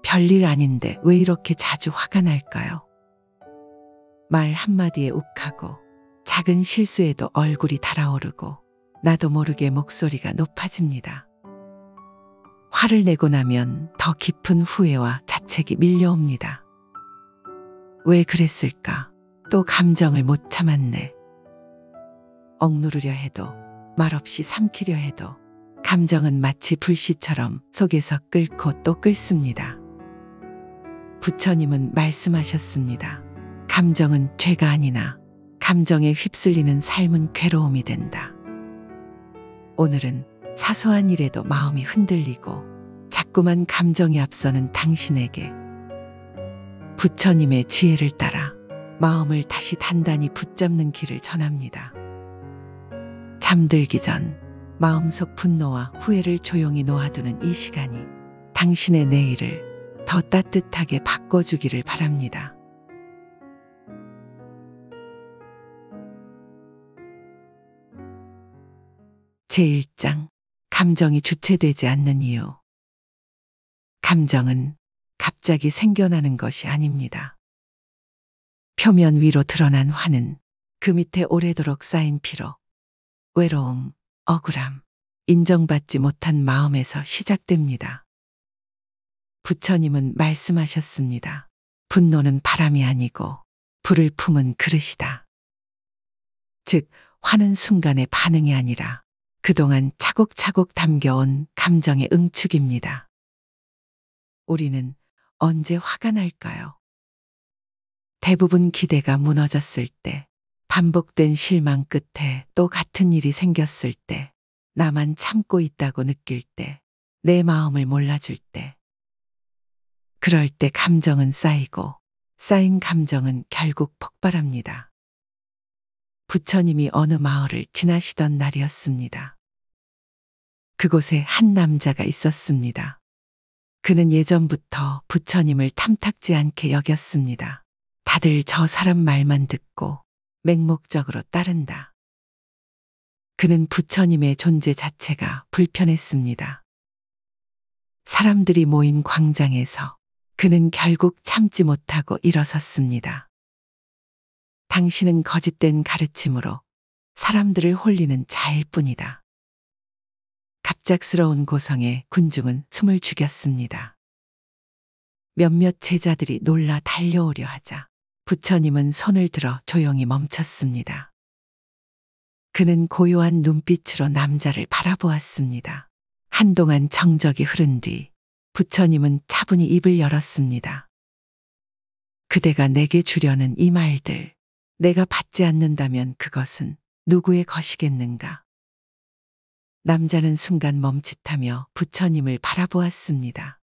별일 아닌데 왜 이렇게 자주 화가 날까요? 말 한마디에 욱하고 작은 실수에도 얼굴이 달아오르고 나도 모르게 목소리가 높아집니다. 화를 내고 나면 더 깊은 후회와 자책이 밀려옵니다. 왜 그랬을까? 또 감정을 못 참았네. 억누르려 해도 말없이 삼키려 해도 감정은 마치 불씨처럼 속에서 끓고 또 끓습니다. 부처님은 말씀하셨습니다. 감정은 죄가 아니나 감정에 휩쓸리는 삶은 괴로움이 된다. 오늘은 사소한 일에도 마음이 흔들리고 자꾸만 감정이 앞서는 당신에게 부처님의 지혜를 따라 마음을 다시 단단히 붙잡는 길을 전합니다. 잠들기 전 마음속 분노와 후회를 조용히 놓아두는 이 시간이 당신의 내일을 더 따뜻하게 바꿔주기를 바랍니다. 제1장 감정이 주체되지 않는 이유. 감정은 갑자기 생겨나는 것이 아닙니다. 표면 위로 드러난 화는 그 밑에 오래도록 쌓인 피로, 외로움, 억울함, 인정받지 못한 마음에서 시작됩니다. 부처님은 말씀하셨습니다. 분노는 바람이 아니고 불을 품은 그릇이다. 즉, 화는 순간의 반응이 아니라 그동안 차곡차곡 담겨온 감정의 응축입니다. 우리는 언제 화가 날까요? 대부분 기대가 무너졌을 때, 반복된 실망 끝에 또 같은 일이 생겼을 때, 나만 참고 있다고 느낄 때, 내 마음을 몰라줄 때. 그럴 때 감정은 쌓이고 쌓인 감정은 결국 폭발합니다. 부처님이 어느 마을을 지나시던 날이었습니다. 그곳에 한 남자가 있었습니다. 그는 예전부터 부처님을 탐탁지 않게 여겼습니다. 다들 저 사람 말만 듣고 맹목적으로 따른다. 그는 부처님의 존재 자체가 불편했습니다. 사람들이 모인 광장에서 그는 결국 참지 못하고 일어섰습니다. 당신은 거짓된 가르침으로 사람들을 홀리는 자일 뿐이다. 갑작스러운 고성에 군중은 숨을 죽였습니다. 몇몇 제자들이 놀라 달려오려 하자 부처님은 손을 들어 조용히 멈췄습니다. 그는 고요한 눈빛으로 남자를 바라보았습니다. 한동안 정적이 흐른 뒤 부처님은 차분히 입을 열었습니다. 그대가 내게 주려는 이 말들, 내가 받지 않는다면 그것은 누구의 것이겠는가? 남자는 순간 멈칫하며 부처님을 바라보았습니다.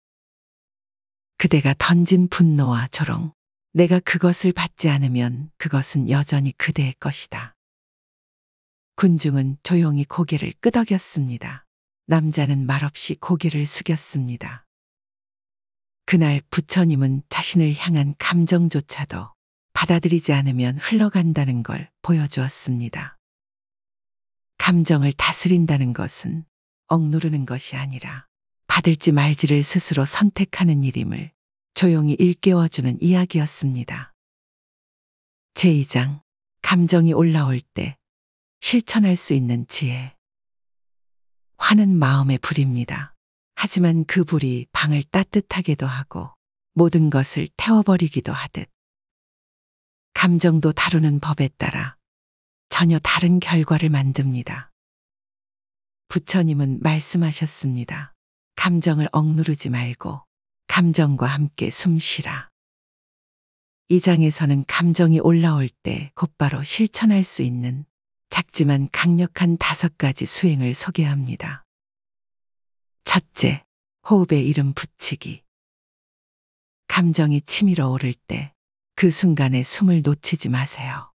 그대가 던진 분노와 조롱, 내가 그것을 받지 않으면 그것은 여전히 그대의 것이다. 군중은 조용히 고개를 끄덕였습니다. 남자는 말없이 고개를 숙였습니다. 그날 부처님은 자신을 향한 감정조차도 받아들이지 않으면 흘러간다는 걸 보여주었습니다. 감정을 다스린다는 것은 억누르는 것이 아니라 받을지 말지를 스스로 선택하는 일임을 조용히 일깨워주는 이야기였습니다. 제2장 감정이 올라올 때 실천할 수 있는 지혜. 화는 마음의 불입니다. 하지만 그 불이 방을 따뜻하게도 하고 모든 것을 태워버리기도 하듯 감정도 다루는 법에 따라 전혀 다른 결과를 만듭니다. 부처님은 말씀하셨습니다. 감정을 억누르지 말고 감정과 함께 숨 쉬라. 이 장에서는 감정이 올라올 때 곧바로 실천할 수 있는 작지만 강력한 5가지 수행을 소개합니다. 첫째, 호흡에 이름 붙이기. 감정이 치밀어 오를 때 그 순간에 숨을 놓치지 마세요.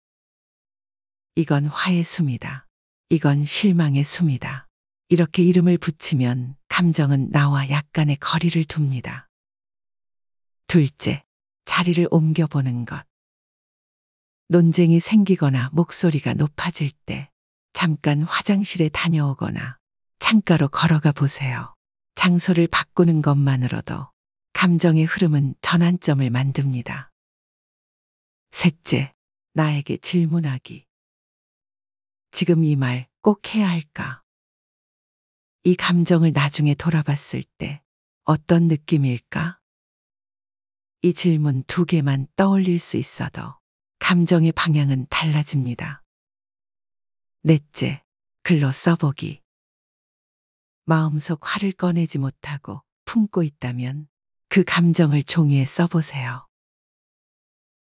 이건 화의 숨이다. 이건 실망의 숨이다. 이렇게 이름을 붙이면 감정은 나와 약간의 거리를 둡니다. 둘째, 자리를 옮겨보는 것. 논쟁이 생기거나 목소리가 높아질 때 잠깐 화장실에 다녀오거나 창가로 걸어가 보세요. 장소를 바꾸는 것만으로도 감정의 흐름은 전환점을 만듭니다. 셋째, 나에게 질문하기. 지금 이 말 꼭 해야 할까? 이 감정을 나중에 돌아봤을 때 어떤 느낌일까? 이 질문 2개만 떠올릴 수 있어도 감정의 방향은 달라집니다. 넷째, 글로 써보기. 마음속 화를 꺼내지 못하고 품고 있다면 그 감정을 종이에 써보세요.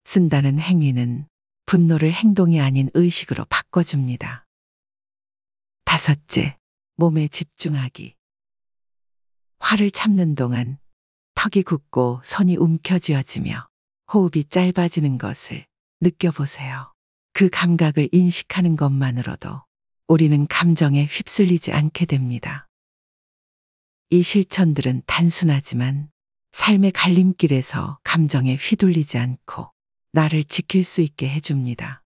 쓴다는 행위는 분노를 행동이 아닌 의식으로 바꿔줍니다. 다섯째, 몸에 집중하기. 화를 참는 동안 턱이 굳고 손이 움켜쥐어지며 호흡이 짧아지는 것을 느껴보세요. 그 감각을 인식하는 것만으로도 우리는 감정에 휩쓸리지 않게 됩니다. 이 실천들은 단순하지만 삶의 갈림길에서 감정에 휘둘리지 않고 나를 지킬 수 있게 해줍니다.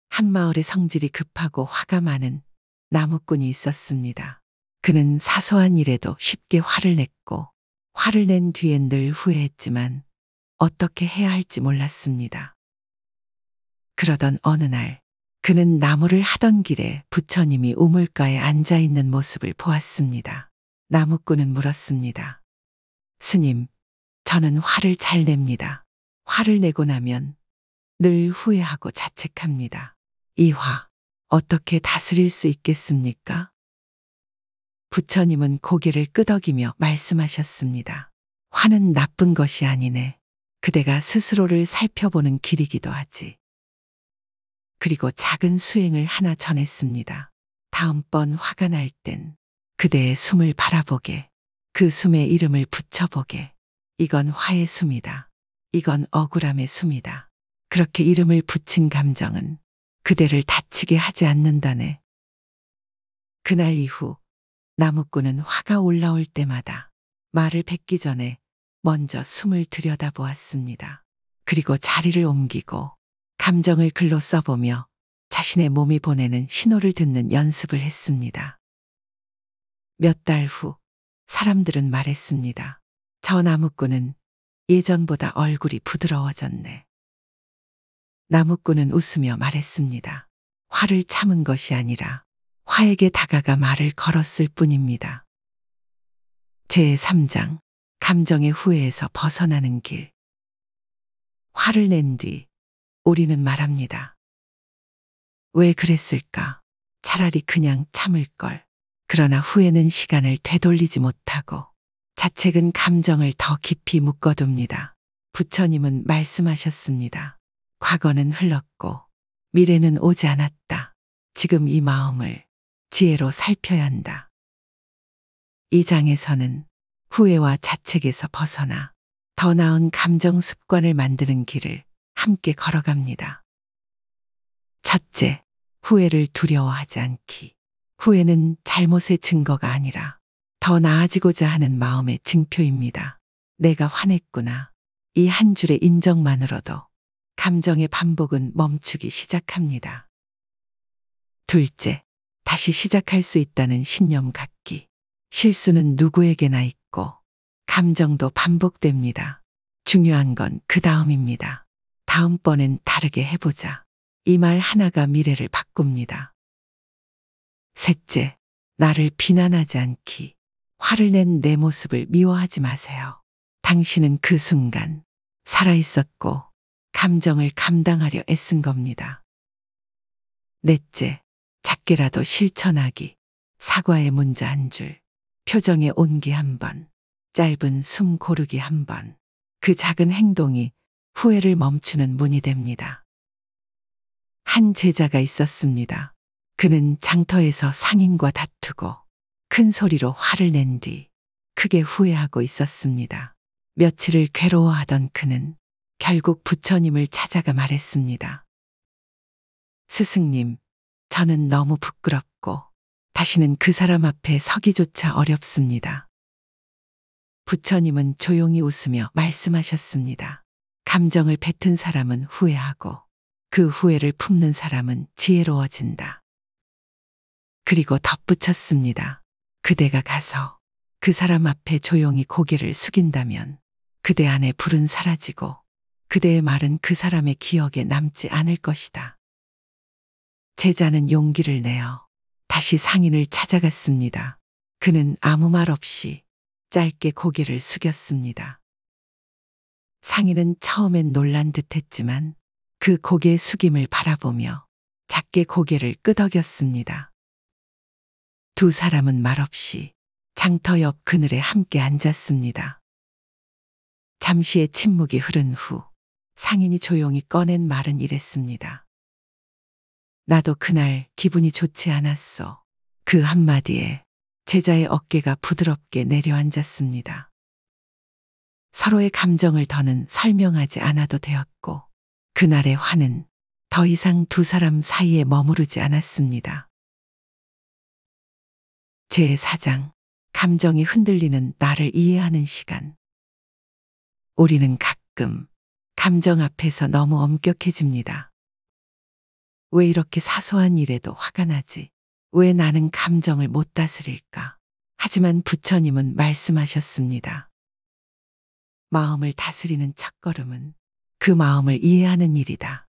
한 마을에 성질이 급하고 화가 많은 나무꾼이 있었습니다. 그는 사소한 일에도 쉽게 화를 냈고 화를 낸 뒤엔 늘 후회했지만 어떻게 해야 할지 몰랐습니다. 그러던 어느 날 그는 나무를 하던 길에 부처님이 우물가에 앉아 있는 모습을 보았습니다. 나무꾼은 물었습니다. 스님, 저는 화를 잘 냅니다. 화를 내고 나면 늘 후회하고 자책합니다. 이 화 어떻게 다스릴 수 있겠습니까? 부처님은 고개를 끄덕이며 말씀하셨습니다. 화는 나쁜 것이 아니네. 그대가 스스로를 살펴보는 길이기도 하지. 그리고 작은 수행을 하나 전했습니다. 다음번 화가 날 땐 그대의 숨을 바라보게, 그 숨에 이름을 붙여보게. 이건 화의 숨이다. 이건 억울함의 숨이다. 그렇게 이름을 붙인 감정은 그대를 다치게 하지 않는다네. 그날 이후 나무꾼은 화가 올라올 때마다 말을 뱉기 전에 먼저 숨을 들여다보았습니다. 그리고 자리를 옮기고 감정을 글로 써보며 자신의 몸이 보내는 신호를 듣는 연습을 했습니다. 몇 달 후 사람들은 말했습니다. 저 나무꾼은 예전보다 얼굴이 부드러워졌네. 나무꾼은 웃으며 말했습니다. 화를 참은 것이 아니라 화에게 다가가 말을 걸었을 뿐입니다. 제3장, 감정의 후회에서 벗어나는 길. 화를 낸 뒤 우리는 말합니다. 왜 그랬을까? 차라리 그냥 참을 걸. 그러나 후회는 시간을 되돌리지 못하고 자책은 감정을 더 깊이 묶어둡니다. 부처님은 말씀하셨습니다. 과거는 흘렀고 미래는 오지 않았다. 지금 이 마음을 지혜로 살펴야 한다. 이 장에서는 후회와 자책에서 벗어나 더 나은 감정 습관을 만드는 길을 함께 걸어갑니다. 첫째, 후회를 두려워하지 않기. 후회는 잘못의 증거가 아니라 더 나아지고자 하는 마음의 증표입니다. 내가 화냈구나. 이 한 줄의 인정만으로도 감정의 반복은 멈추기 시작합니다. 둘째, 다시 시작할 수 있다는 신념 갖기. 실수는 누구에게나 있고 감정도 반복됩니다. 중요한 건 그 다음입니다. 다음번엔 다르게 해보자. 이 말 하나가 미래를 바꿉니다. 셋째, 나를 비난하지 않기. 화를 낸 내 모습을 미워하지 마세요. 당신은 그 순간 살아있었고 감정을 감당하려 애쓴 겁니다. 넷째, 작게라도 실천하기. 사과의 문자 한 줄, 표정의 온기 한 번, 짧은 숨 고르기 한 번. 그 작은 행동이 후회를 멈추는 문이 됩니다. 한 제자가 있었습니다. 그는 장터에서 상인과 다투고 큰 소리로 화를 낸 뒤 크게 후회하고 있었습니다. 며칠을 괴로워하던 그는 결국 부처님을 찾아가 말했습니다. 스승님, 저는 너무 부끄럽고 다시는 그 사람 앞에 서기조차 어렵습니다. 부처님은 조용히 웃으며 말씀하셨습니다. 감정을 뱉은 사람은 후회하고 그 후회를 품는 사람은 지혜로워진다. 그리고 덧붙였습니다. 그대가 가서 그 사람 앞에 조용히 고개를 숙인다면 그대 안에 불은 사라지고 그대의 말은 그 사람의 기억에 남지 않을 것이다. 제자는 용기를 내어 다시 상인을 찾아갔습니다. 그는 아무 말 없이 짧게 고개를 숙였습니다. 상인은 처음엔 놀란 듯 했지만 그 고개 숙임을 바라보며 작게 고개를 끄덕였습니다. 두 사람은 말없이 장터 옆 그늘에 함께 앉았습니다. 잠시의 침묵이 흐른 후 상인이 조용히 꺼낸 말은 이랬습니다. 나도 그날 기분이 좋지 않았소. 그 한마디에 제자의 어깨가 부드럽게 내려앉았습니다. 서로의 감정을 더는 설명하지 않아도 되었고 그날의 화는 더 이상 두 사람 사이에 머무르지 않았습니다. 제4장 감정이 흔들리는 나를 이해하는 시간. 우리는 가끔 감정 앞에서 너무 엄격해집니다. 왜 이렇게 사소한 일에도 화가 나지? 왜 나는 감정을 못 다스릴까? 하지만 부처님은 말씀하셨습니다. 마음을 다스리는 첫걸음은 그 마음을 이해하는 일이다.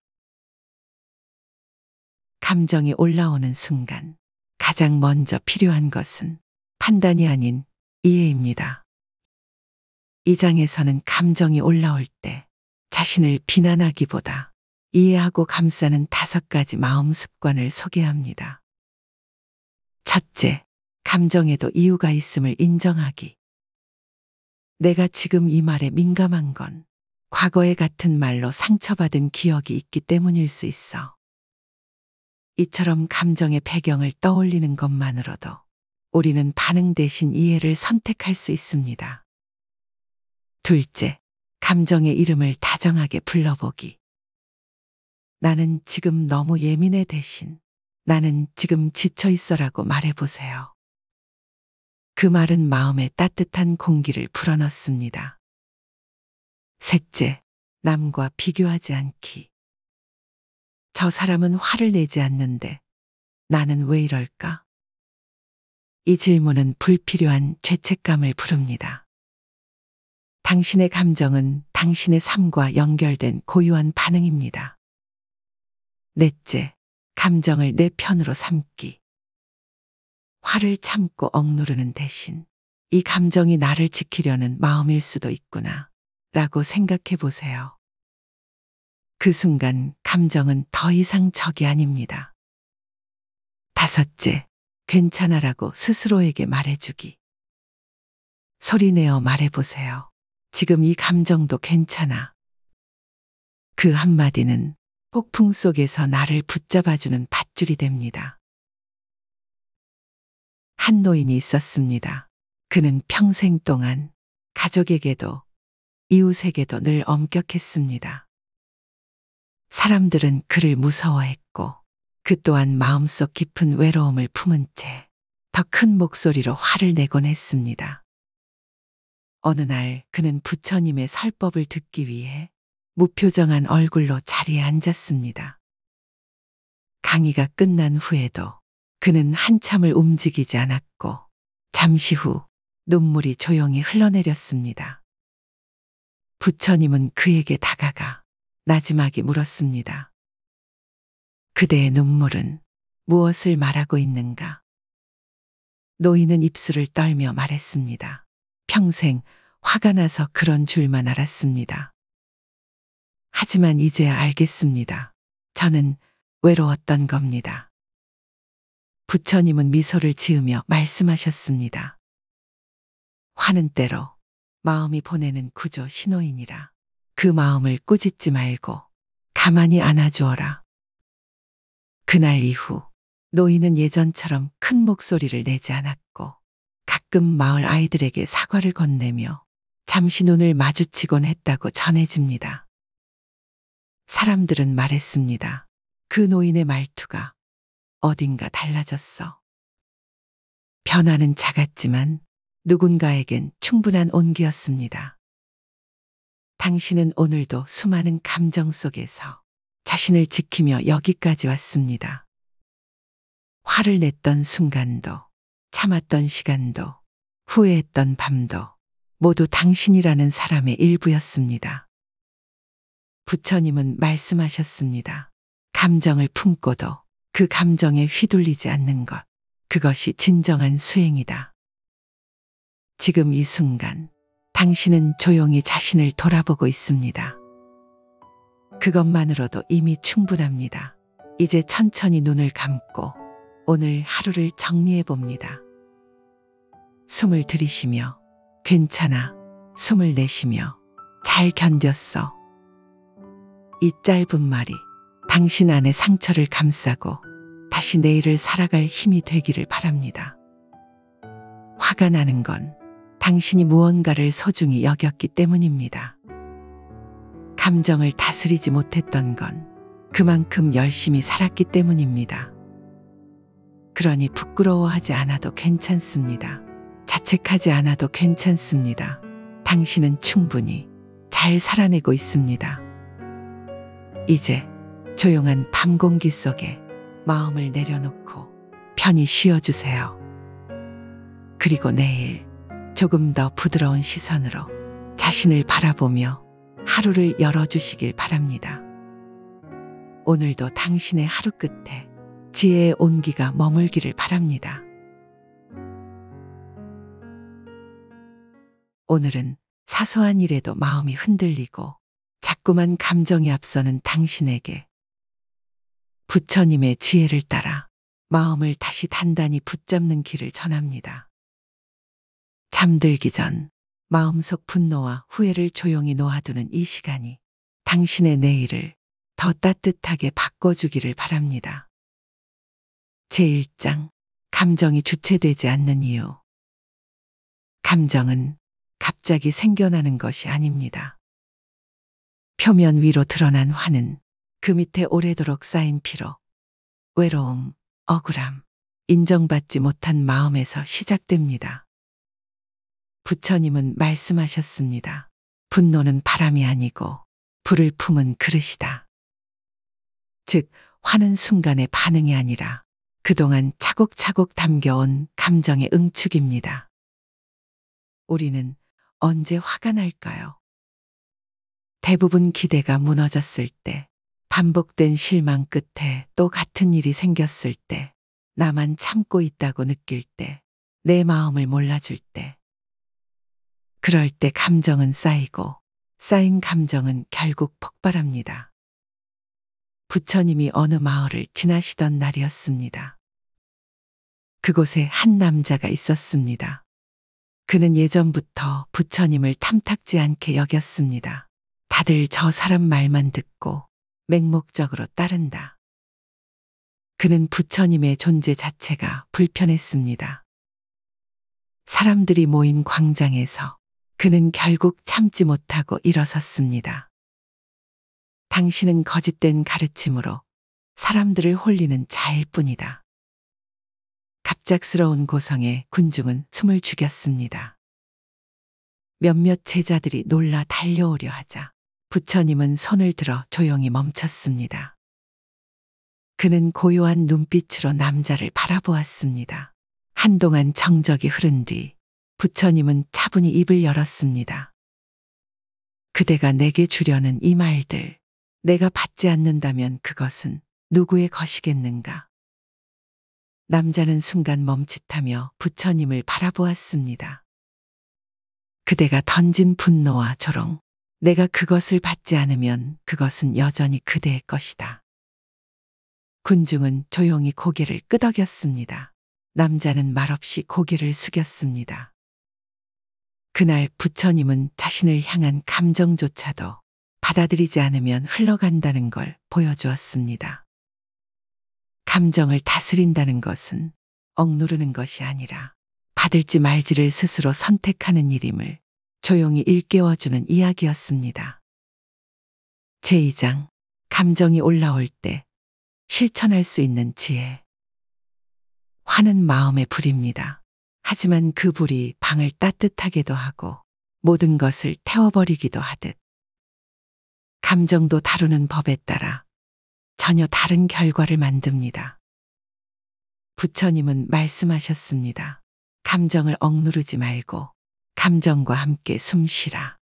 감정이 올라오는 순간 가장 먼저 필요한 것은 판단이 아닌 이해입니다. 이 장에서는 감정이 올라올 때 자신을 비난하기보다 이해하고 감싸는 5가지 마음 습관을 소개합니다. 첫째, 감정에도 이유가 있음을 인정하기. 내가 지금 이 말에 민감한 건 과거에 같은 말로 상처받은 기억이 있기 때문일 수 있어. 이처럼 감정의 배경을 떠올리는 것만으로도 우리는 반응 대신 이해를 선택할 수 있습니다. 둘째, 감정의 이름을 다정하게 불러보기. 나는 지금 너무 예민해 대신 나는 지금 지쳐 있어라고 말해보세요. 그 말은 마음에 따뜻한 공기를 불어넣습니다. 셋째, 남과 비교하지 않기. 저 사람은 화를 내지 않는데 나는 왜 이럴까? 이 질문은 불필요한 죄책감을 부릅니다. 당신의 감정은 당신의 삶과 연결된 고유한 반응입니다. 넷째, 감정을 내 편으로 삼기. 화를 참고 억누르는 대신 이 감정이 나를 지키려는 마음일 수도 있구나 라고 생각해 보세요. 그 순간 감정은 더 이상 적이 아닙니다. 다섯째, 괜찮아라고 스스로에게 말해주기. 소리내어 말해보세요. 지금 이 감정도 괜찮아. 그 한마디는 폭풍 속에서 나를 붙잡아주는 밧줄이 됩니다. 한 노인이 있었습니다. 그는 평생 동안 가족에게도 이웃에게도 늘 엄격했습니다. 사람들은 그를 무서워했고 그 또한 마음속 깊은 외로움을 품은 채 더 큰 목소리로 화를 내곤 했습니다. 어느 날 그는 부처님의 설법을 듣기 위해 무표정한 얼굴로 자리에 앉았습니다. 강의가 끝난 후에도 그는 한참을 움직이지 않았고 잠시 후 눈물이 조용히 흘러내렸습니다. 부처님은 그에게 다가가 나지막이 물었습니다. 그대의 눈물은 무엇을 말하고 있는가? 노인은 입술을 떨며 말했습니다. 평생 화가 나서 그런 줄만 알았습니다. 하지만 이제야 알겠습니다. 저는 외로웠던 겁니다. 부처님은 미소를 지으며 말씀하셨습니다. 화는 때로 마음이 보내는 구조 신호이니라. 그 마음을 꾸짖지 말고 가만히 안아주어라. 그날 이후 노인은 예전처럼 큰 목소리를 내지 않았고 가끔 마을 아이들에게 사과를 건네며 잠시 눈을 마주치곤 했다고 전해집니다. 사람들은 말했습니다. 그 노인의 말투가 어딘가 달라졌어. 변화는 작았지만 누군가에겐 충분한 온기였습니다. 당신은 오늘도 수많은 감정 속에서 자신을 지키며 여기까지 왔습니다. 화를 냈던 순간도, 참았던 시간도, 후회했던 밤도 모두 당신이라는 사람의 일부였습니다. 부처님은 말씀하셨습니다. 감정을 품고도 그 감정에 휘둘리지 않는 것, 그것이 진정한 수행이다. 지금 이 순간 당신은 조용히 자신을 돌아보고 있습니다. 그것만으로도 이미 충분합니다. 이제 천천히 눈을 감고 오늘 하루를 정리해 봅니다. 숨을 들이쉬며 괜찮아, 숨을 내쉬며 잘 견뎠어. 이 짧은 말이 당신 안의 상처를 감싸고 다시 내일을 살아갈 힘이 되기를 바랍니다. 화가 나는 건 당신이 무언가를 소중히 여겼기 때문입니다. 감정을 다스리지 못했던 건 그만큼 열심히 살았기 때문입니다. 그러니 부끄러워하지 않아도 괜찮습니다. 자책하지 않아도 괜찮습니다. 당신은 충분히 잘 살아내고 있습니다. 이제 조용한 밤 공기 속에 마음을 내려놓고 편히 쉬어주세요. 그리고 내일 조금 더 부드러운 시선으로 자신을 바라보며 하루를 열어주시길 바랍니다. 오늘도 당신의 하루 끝에 지혜의 온기가 머물기를 바랍니다. 오늘은 사소한 일에도 마음이 흔들리고 자꾸만 감정이 앞서는 당신에게 부처님의 지혜를 따라 마음을 다시 단단히 붙잡는 길을 전합니다. 잠들기 전 마음속 분노와 후회를 조용히 놓아두는 이 시간이 당신의 내일을 더 따뜻하게 바꿔주기를 바랍니다. 제1장, 감정이 주체되지 않는 이유. 감정은 갑자기 생겨나는 것이 아닙니다. 표면 위로 드러난 화는 그 밑에 오래도록 쌓인 피로, 외로움, 억울함, 인정받지 못한 마음에서 시작됩니다. 부처님은 말씀하셨습니다. 분노는 바람이 아니고 불을 품은 그릇이다. 즉, 화는 순간의 반응이 아니라 그동안 차곡차곡 담겨온 감정의 응축입니다. 우리는 언제 화가 날까요? 대부분 기대가 무너졌을 때, 반복된 실망 끝에 또 같은 일이 생겼을 때, 나만 참고 있다고 느낄 때, 내 마음을 몰라줄 때. 그럴 때 감정은 쌓이고, 쌓인 감정은 결국 폭발합니다. 부처님이 어느 마을을 지나시던 날이었습니다. 그곳에 한 남자가 있었습니다. 그는 예전부터 부처님을 탐탁지 않게 여겼습니다. 다들 저 사람 말만 듣고 맹목적으로 따른다. 그는 부처님의 존재 자체가 불편했습니다. 사람들이 모인 광장에서 그는 결국 참지 못하고 일어섰습니다. 당신은 거짓된 가르침으로 사람들을 홀리는 자일 뿐이다. 갑작스러운 고성에 군중은 숨을 죽였습니다. 몇몇 제자들이 놀라 달려오려 하자 부처님은 손을 들어 조용히 멈췄습니다. 그는 고요한 눈빛으로 남자를 바라보았습니다. 한동안 정적이 흐른 뒤 부처님은 차분히 입을 열었습니다. 그대가 내게 주려는 이 말들, 내가 받지 않는다면 그것은 누구의 것이겠는가? 남자는 순간 멈칫하며 부처님을 바라보았습니다. 그대가 던진 분노와 조롱, 내가 그것을 받지 않으면 그것은 여전히 그대의 것이다. 군중은 조용히 고개를 끄덕였습니다. 남자는 말없이 고개를 숙였습니다. 그날 부처님은 자신을 향한 감정조차도 받아들이지 않으면 흘러간다는 걸 보여주었습니다. 감정을 다스린다는 것은 억누르는 것이 아니라 받을지 말지를 스스로 선택하는 일임을 조용히 일깨워주는 이야기였습니다. 제2장, 감정이 올라올 때 실천할 수 있는 지혜. 화는 마음의 불입니다. 하지만 그 불이 방을 따뜻하게도 하고 모든 것을 태워버리기도 하듯 감정도 다루는 법에 따라 전혀 다른 결과를 만듭니다. 부처님은 말씀하셨습니다. 감정을 억누르지 말고 감정과 함께 숨 쉬라.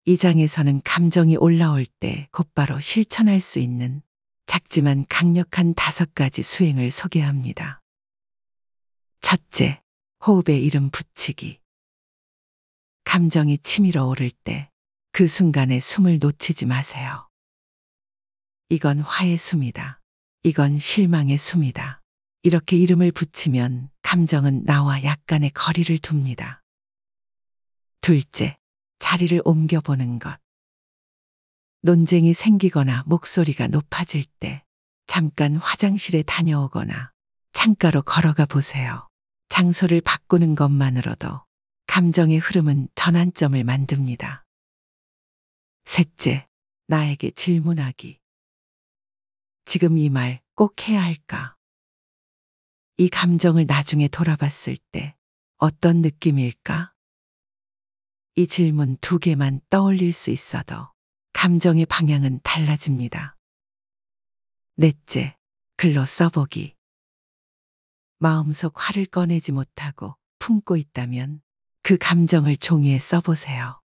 이 장에서는 감정이 올라올 때 곧바로 실천할 수 있는 작지만 강력한 5가지 수행을 소개합니다. 첫째, 호흡에 이름 붙이기. 감정이 치밀어 오를 때 그 순간에 숨을 놓치지 마세요. 이건 화의 숨이다. 이건 실망의 숨이다. 이렇게 이름을 붙이면 감정은 나와 약간의 거리를 둡니다. 둘째, 자리를 옮겨보는 것. 논쟁이 생기거나 목소리가 높아질 때 잠깐 화장실에 다녀오거나 창가로 걸어가 보세요. 장소를 바꾸는 것만으로도 감정의 흐름은 전환점을 만듭니다. 셋째, 나에게 질문하기. 지금 이 말 꼭 해야 할까? 이 감정을 나중에 돌아봤을 때 어떤 느낌일까? 이 질문 2개만 떠올릴 수 있어도 감정의 방향은 달라집니다. 넷째, 글로 써보기. 마음속 화를 꺼내지 못하고 품고 있다면 그 감정을 종이에 써보세요.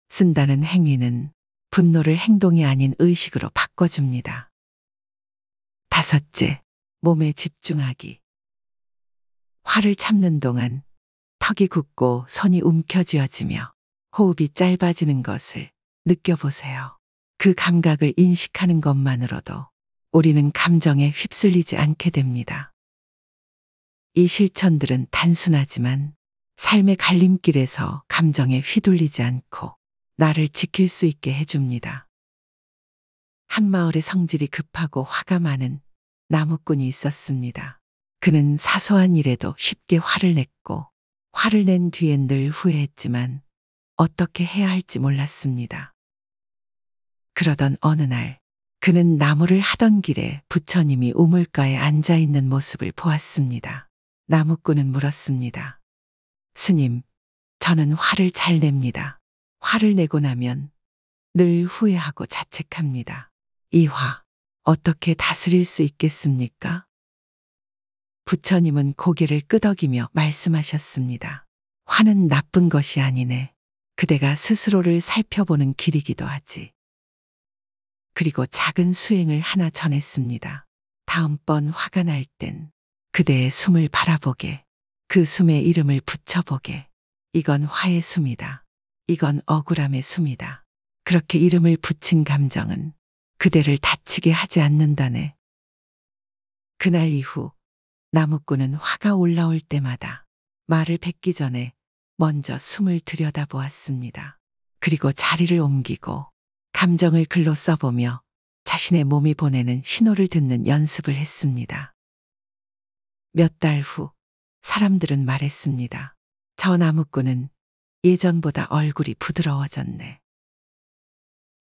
쓴다는 행위는 분노를 행동이 아닌 의식으로 바꿔줍니다. 다섯째, 몸에 집중하기. 화를 참는 동안 턱이 굳고 손이 움켜쥐어지며 호흡이 짧아지는 것을 느껴보세요. 그 감각을 인식하는 것만으로도 우리는 감정에 휩쓸리지 않게 됩니다. 이 실천들은 단순하지만 삶의 갈림길에서 감정에 휘둘리지 않고 나를 지킬 수 있게 해줍니다. 한 마을에 성질이 급하고 화가 많은 나무꾼이 있었습니다. 그는 사소한 일에도 쉽게 화를 냈고 화를 낸 뒤엔 늘 후회했지만 어떻게 해야 할지 몰랐습니다. 그러던 어느 날 그는 나무를 하던 길에 부처님이 우물가에 앉아 있는 모습을 보았습니다. 나무꾼은 물었습니다. 스님, 저는 화를 잘 냅니다. 화를 내고 나면 늘 후회하고 자책합니다. 이 화, 어떻게 다스릴 수 있겠습니까? 부처님은 고개를 끄덕이며 말씀하셨습니다. 화는 나쁜 것이 아니네. 그대가 스스로를 살펴보는 길이기도 하지. 그리고 작은 수행을 하나 전했습니다. 다음번 화가 날 땐 그대의 숨을 바라보게, 그 숨에 이름을 붙여보게. 이건 화의 숨이다. 이건 억울함의 숨이다. 그렇게 이름을 붙인 감정은 그대를 다치게 하지 않는다네. 그날 이후 나무꾼은 화가 올라올 때마다 말을 뱉기 전에 먼저 숨을 들여다보았습니다. 그리고 자리를 옮기고 감정을 글로 써보며 자신의 몸이 보내는 신호를 듣는 연습을 했습니다. 몇 달 후 사람들은 말했습니다. 저 나무꾼은 예전보다 얼굴이 부드러워졌네.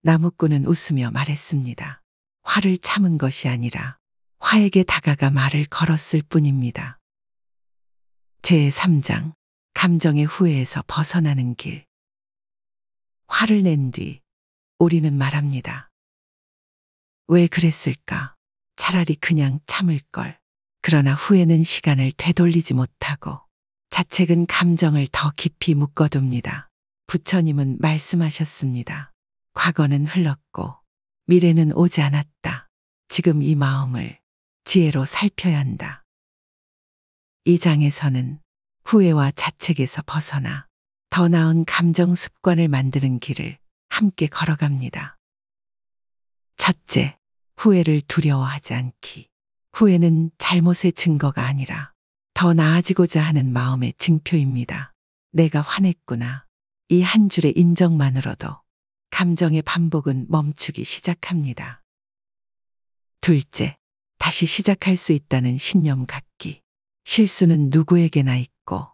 나무꾼은 웃으며 말했습니다. 화를 참은 것이 아니라 화에게 다가가 말을 걸었을 뿐입니다. 제3장, 감정의 후회에서 벗어나는 길. 화를 낸 뒤 우리는 말합니다. 왜 그랬을까? 차라리 그냥 참을 걸. 그러나 후회는 시간을 되돌리지 못하고 자책은 감정을 더 깊이 묶어둡니다. 부처님은 말씀하셨습니다. 과거는 흘렀고 미래는 오지 않았다. 지금 이 마음을 지혜로 살펴야 한다. 이 장에서는 후회와 자책에서 벗어나 더 나은 감정 습관을 만드는 길을 함께 걸어갑니다. 첫째, 후회를 두려워하지 않기. 후회는 잘못의 증거가 아니라 더 나아지고자 하는 마음의 증표입니다. 내가 화냈구나. 이 한 줄의 인정만으로도 감정의 반복은 멈추기 시작합니다. 둘째, 다시 시작할 수 있다는 신념 갖기. 실수는 누구에게나 있고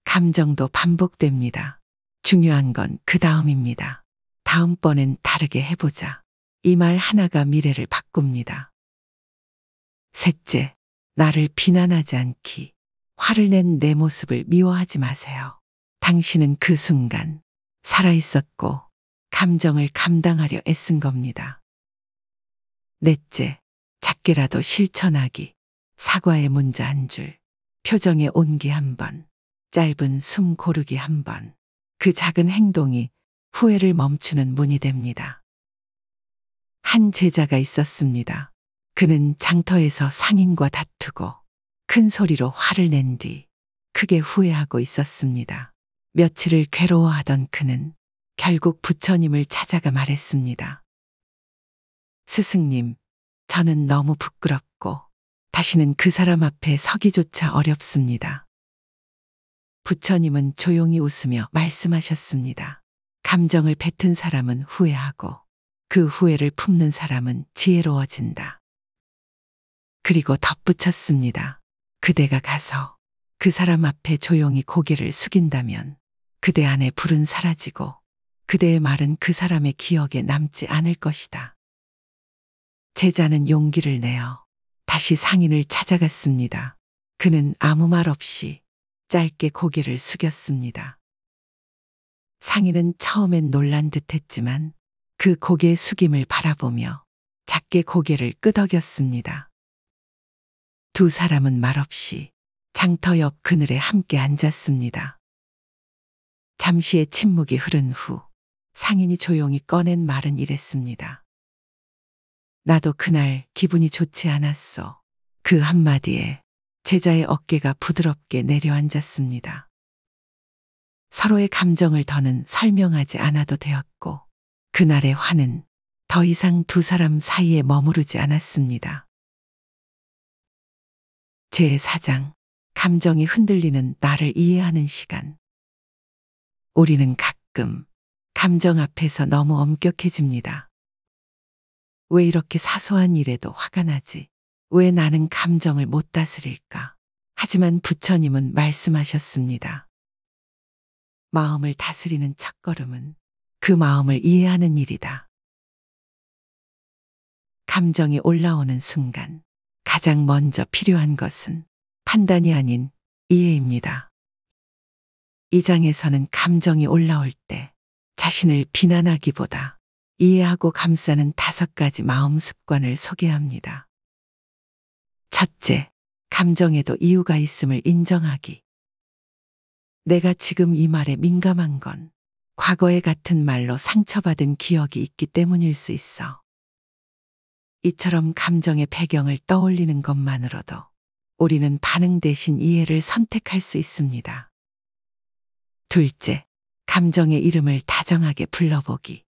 감정도 반복됩니다. 중요한 건 그 다음입니다. 다음번엔 다르게 해보자. 이 말 하나가 미래를 바꿉니다. 셋째, 나를 비난하지 않기. 화를 낸 내 모습을 미워하지 마세요. 당신은 그 순간 살아있었고 감정을 감당하려 애쓴 겁니다. 넷째, 작게라도 실천하기. 사과의 문자 한 줄, 표정의 온기 한 번, 짧은 숨 고르기 한 번, 그 작은 행동이 후회를 멈추는 문이 됩니다. 한 제자가 있었습니다. 그는 장터에서 상인과 다투고 큰 소리로 화를 낸 뒤 크게 후회하고 있었습니다. 며칠을 괴로워하던 그는 결국 부처님을 찾아가 말했습니다. 스승님, 저는 너무 부끄럽고 다시는 그 사람 앞에 서기조차 어렵습니다. 부처님은 조용히 웃으며 말씀하셨습니다. 감정을 뱉은 사람은 후회하고 그 후회를 품는 사람은 지혜로워진다. 그리고 덧붙였습니다. 그대가 가서 그 사람 앞에 조용히 고개를 숙인다면 그대 안에 불은 사라지고 그대의 말은 그 사람의 기억에 남지 않을 것이다. 제자는 용기를 내어 다시 상인을 찾아갔습니다. 그는 아무 말 없이 짧게 고개를 숙였습니다. 상인은 처음엔 놀란 듯 했지만 그 고개 숙임을 바라보며 작게 고개를 끄덕였습니다. 두 사람은 말없이 장터 옆 그늘에 함께 앉았습니다. 잠시의 침묵이 흐른 후 상인이 조용히 꺼낸 말은 이랬습니다. 나도 그날 기분이 좋지 않았어. 그 한마디에 제자의 어깨가 부드럽게 내려앉았습니다. 서로의 감정을 더는 설명하지 않아도 되었고 그날의 화는 더 이상 두 사람 사이에 머무르지 않았습니다. 제4장 감정이 흔들리는 나를 이해하는 시간. 우리는 가끔 감정 앞에서 너무 엄격해집니다. 왜 이렇게 사소한 일에도 화가 나지? 왜 나는 감정을 못 다스릴까? 하지만 부처님은 말씀하셨습니다. 마음을 다스리는 첫걸음은 그 마음을 이해하는 일이다. 감정이 올라오는 순간 가장 먼저 필요한 것은 판단이 아닌 이해입니다. 이 장에서는 감정이 올라올 때 자신을 비난하기보다 이해하고 감싸는 5가지 마음 습관을 소개합니다. 첫째, 감정에도 이유가 있음을 인정하기. 내가 지금 이 말에 민감한 건 과거에 같은 말로 상처받은 기억이 있기 때문일 수 있어. 이처럼 감정의 배경을 떠올리는 것만으로도 우리는 반응 대신 이해를 선택할 수 있습니다. 둘째, 감정의 이름을 다정하게 불러보기.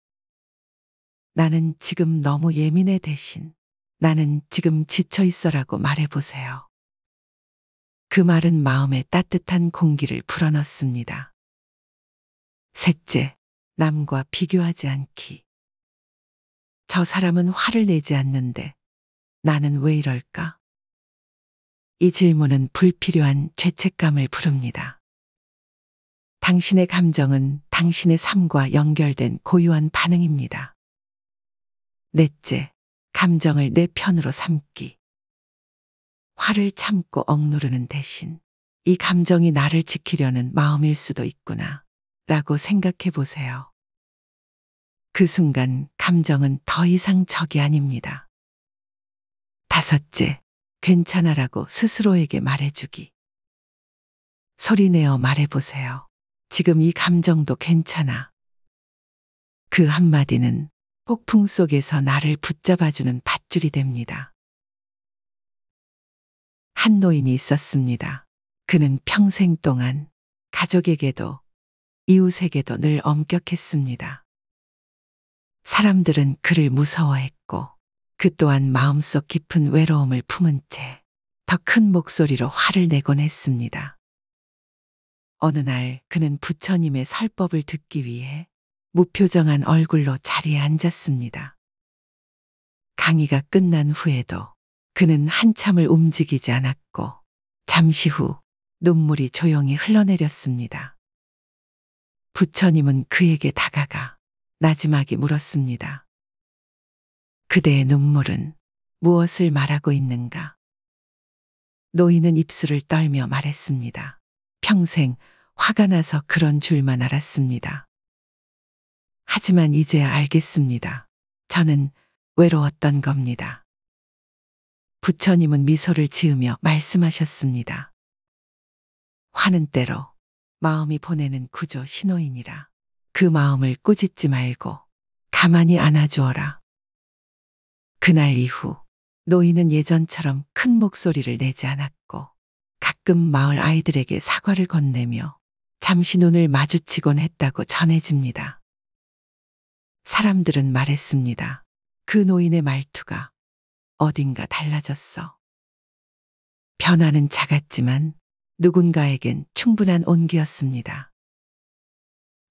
나는 지금 너무 예민해 대신 나는 지금 지쳐 있어라고 말해보세요. 그 말은 마음에 따뜻한 공기를 불어넣습니다. 셋째, 남과 비교하지 않기. 저 사람은 화를 내지 않는데 나는 왜 이럴까? 이 질문은 불필요한 죄책감을 부릅니다. 당신의 감정은 당신의 삶과 연결된 고유한 반응입니다. 넷째, 감정을 내 편으로 삼기. 화를 참고 억누르는 대신 이 감정이 나를 지키려는 마음일 수도 있구나 라고 생각해 보세요. 그 순간 감정은 더 이상 적이 아닙니다. 다섯째, 괜찮아라고 스스로에게 말해주기. 소리내어 말해보세요. 지금 이 감정도 괜찮아. 그 한마디는 폭풍 속에서 나를 붙잡아주는 밧줄이 됩니다. 한 노인이 있었습니다. 그는 평생 동안 가족에게도 이웃에게도 늘 엄격했습니다. 사람들은 그를 무서워했고 그 또한 마음속 깊은 외로움을 품은 채 더 큰 목소리로 화를 내곤 했습니다. 어느 날 그는 부처님의 설법을 듣기 위해 무표정한 얼굴로 자리에 앉았습니다. 강의가 끝난 후에도 그는 한참을 움직이지 않았고 잠시 후 눈물이 조용히 흘러내렸습니다. 부처님은 그에게 다가가 나지막이 물었습니다. 그대의 눈물은 무엇을 말하고 있는가? 노인은 입술을 떨며 말했습니다. 평생 화가 나서 그런 줄만 알았습니다. 하지만 이제야 알겠습니다. 저는 외로웠던 겁니다. 부처님은 미소를 지으며 말씀하셨습니다. 화는 때로 마음이 보내는 구조 신호이니라. 그 마음을 꾸짖지 말고 가만히 안아주어라. 그날 이후 노인은 예전처럼 큰 목소리를 내지 않았고 가끔 마을 아이들에게 사과를 건네며 잠시 눈을 마주치곤 했다고 전해집니다. 사람들은 말했습니다. 그 노인의 말투가 어딘가 달라졌어. 변화는 작았지만 누군가에겐 충분한 온기였습니다.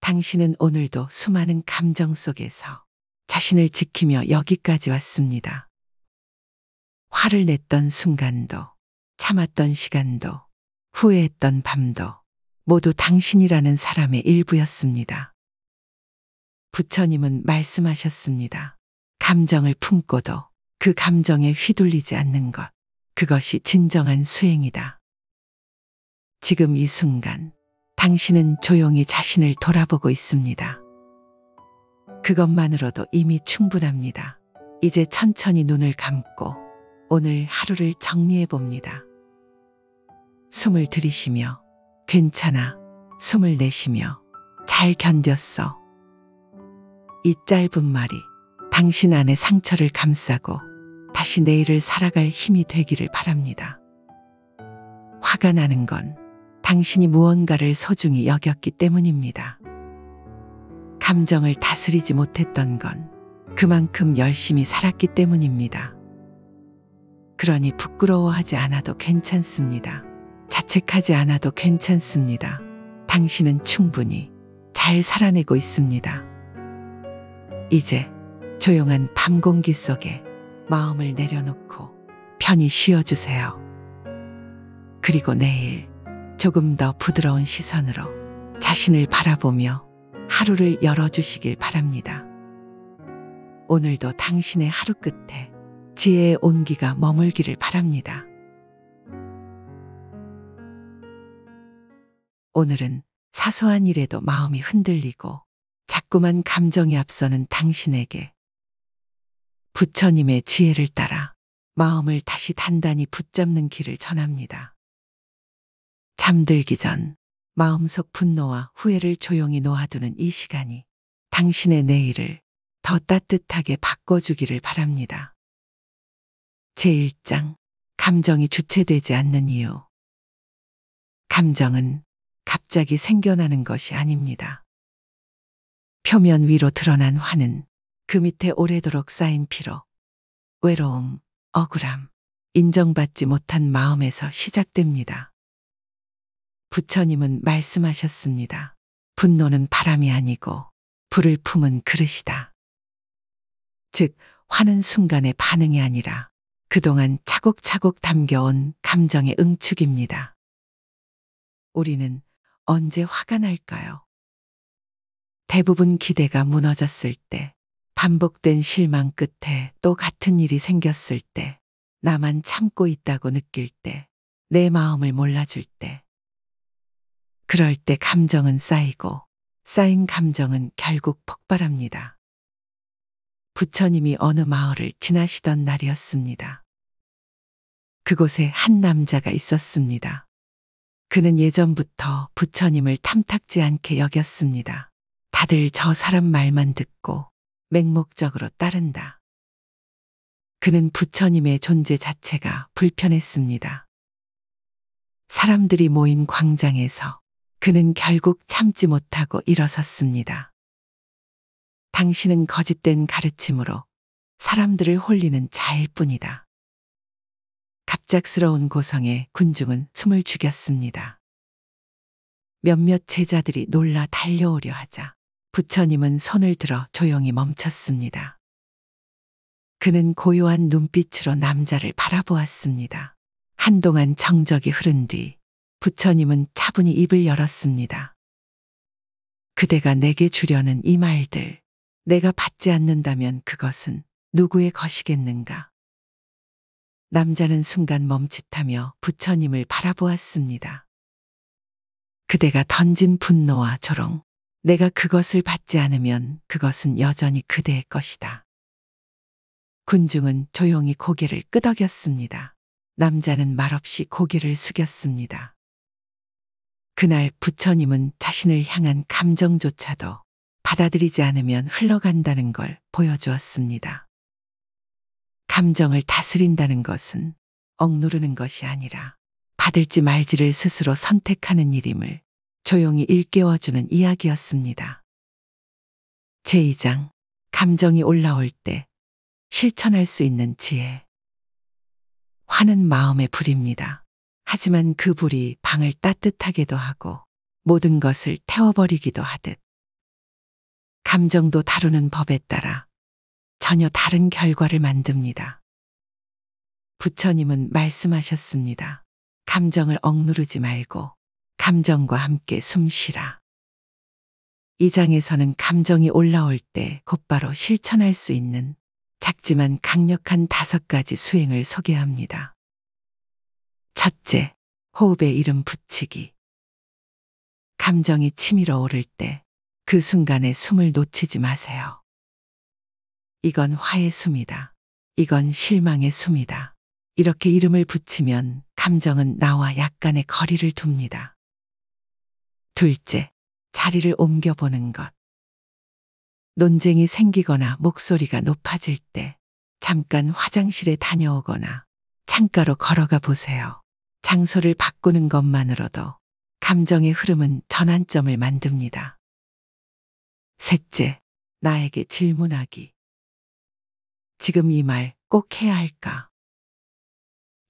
당신은 오늘도 수많은 감정 속에서 자신을 지키며 여기까지 왔습니다. 화를 냈던 순간도, 참았던 시간도, 후회했던 밤도 모두 당신이라는 사람의 일부였습니다. 부처님은 말씀하셨습니다. 감정을 품고도 그 감정에 휘둘리지 않는 것, 그것이 진정한 수행이다. 지금 이 순간 당신은 조용히 자신을 돌아보고 있습니다. 그것만으로도 이미 충분합니다. 이제 천천히 눈을 감고 오늘 하루를 정리해 봅니다. 숨을 들이쉬며 괜찮아, 숨을 내쉬며 잘 견뎠어. 이 짧은 말이 당신 안의 상처를 감싸고 다시 내일을 살아갈 힘이 되기를 바랍니다. 화가 나는 건 당신이 무언가를 소중히 여겼기 때문입니다. 감정을 다스리지 못했던 건 그만큼 열심히 살았기 때문입니다. 그러니 부끄러워하지 않아도 괜찮습니다. 자책하지 않아도 괜찮습니다. 당신은 충분히 잘 살아내고 있습니다. 이제 조용한 밤 공기 속에 마음을 내려놓고 편히 쉬어주세요. 그리고 내일 조금 더 부드러운 시선으로 자신을 바라보며 하루를 열어주시길 바랍니다. 오늘도 당신의 하루 끝에 지혜의 온기가 머물기를 바랍니다. 오늘은 사소한 일에도 마음이 흔들리고 자꾸만 감정이 앞서는 당신에게 부처님의 지혜를 따라 마음을 다시 단단히 붙잡는 길을 전합니다. 잠들기 전 마음속 분노와 후회를 조용히 놓아두는 이 시간이 당신의 내일을 더 따뜻하게 바꿔주기를 바랍니다. 제1장, 감정이 주체되지 않는 이유. 감정은 갑자기 생겨나는 것이 아닙니다. 표면 위로 드러난 화는 그 밑에 오래도록 쌓인 피로, 외로움, 억울함, 인정받지 못한 마음에서 시작됩니다. 부처님은 말씀하셨습니다. 분노는 바람이 아니고 불을 품은 그릇이다. 즉, 화는 순간의 반응이 아니라 그동안 차곡차곡 담겨온 감정의 응축입니다. 우리는 언제 화가 날까요? 대부분 기대가 무너졌을 때, 반복된 실망 끝에 또 같은 일이 생겼을 때, 나만 참고 있다고 느낄 때, 내 마음을 몰라줄 때, 그럴 때 감정은 쌓이고 쌓인 감정은 결국 폭발합니다. 부처님이 어느 마을을 지나시던 날이었습니다. 그곳에 한 남자가 있었습니다. 그는 예전부터 부처님을 탐탁지 않게 여겼습니다. 다들 저 사람 말만 듣고 맹목적으로 따른다. 그는 부처님의 존재 자체가 불편했습니다. 사람들이 모인 광장에서 그는 결국 참지 못하고 일어섰습니다. 당신은 거짓된 가르침으로 사람들을 홀리는 자일 뿐이다. 갑작스러운 고성에 군중은 숨을 죽였습니다. 몇몇 제자들이 놀라 달려오려 하자 부처님은 손을 들어 조용히 멈췄습니다. 그는 고요한 눈빛으로 남자를 바라보았습니다. 한동안 정적이 흐른 뒤 부처님은 차분히 입을 열었습니다. 그대가 내게 주려는 이 말들, 내가 받지 않는다면 그것은 누구의 것이겠는가? 남자는 순간 멈칫하며 부처님을 바라보았습니다. 그대가 던진 분노와 조롱, 내가 그것을 받지 않으면 그것은 여전히 그대의 것이다. 군중은 조용히 고개를 끄덕였습니다. 남자는 말없이 고개를 숙였습니다. 그날 부처님은 자신을 향한 감정조차도 받아들이지 않으면 흘러간다는 걸 보여주었습니다. 감정을 다스린다는 것은 억누르는 것이 아니라 받을지 말지를 스스로 선택하는 일임을 조용히 일깨워주는 이야기였습니다. 제2장, 감정이 올라올 때 실천할 수 있는 지혜. 화는 마음의 불입니다. 하지만 그 불이 방을 따뜻하게도 하고 모든 것을 태워버리기도 하듯 감정도 다루는 법에 따라 전혀 다른 결과를 만듭니다. 부처님은 말씀하셨습니다. 감정을 억누르지 말고 감정과 함께 숨 쉬라. 이 장에서는 감정이 올라올 때 곧바로 실천할 수 있는 작지만 강력한 5가지 수행을 소개합니다. 첫째, 호흡에 이름 붙이기. 감정이 치밀어 오를 때 그 순간에 숨을 놓치지 마세요. 이건 화의 숨이다. 이건 실망의 숨이다. 이렇게 이름을 붙이면 감정은 나와 약간의 거리를 둡니다. 둘째, 자리를 옮겨보는 것. 논쟁이 생기거나 목소리가 높아질 때 잠깐 화장실에 다녀오거나 창가로 걸어가 보세요. 장소를 바꾸는 것만으로도 감정의 흐름은 전환점을 만듭니다. 셋째, 나에게 질문하기. 지금 이 말 꼭 해야 할까?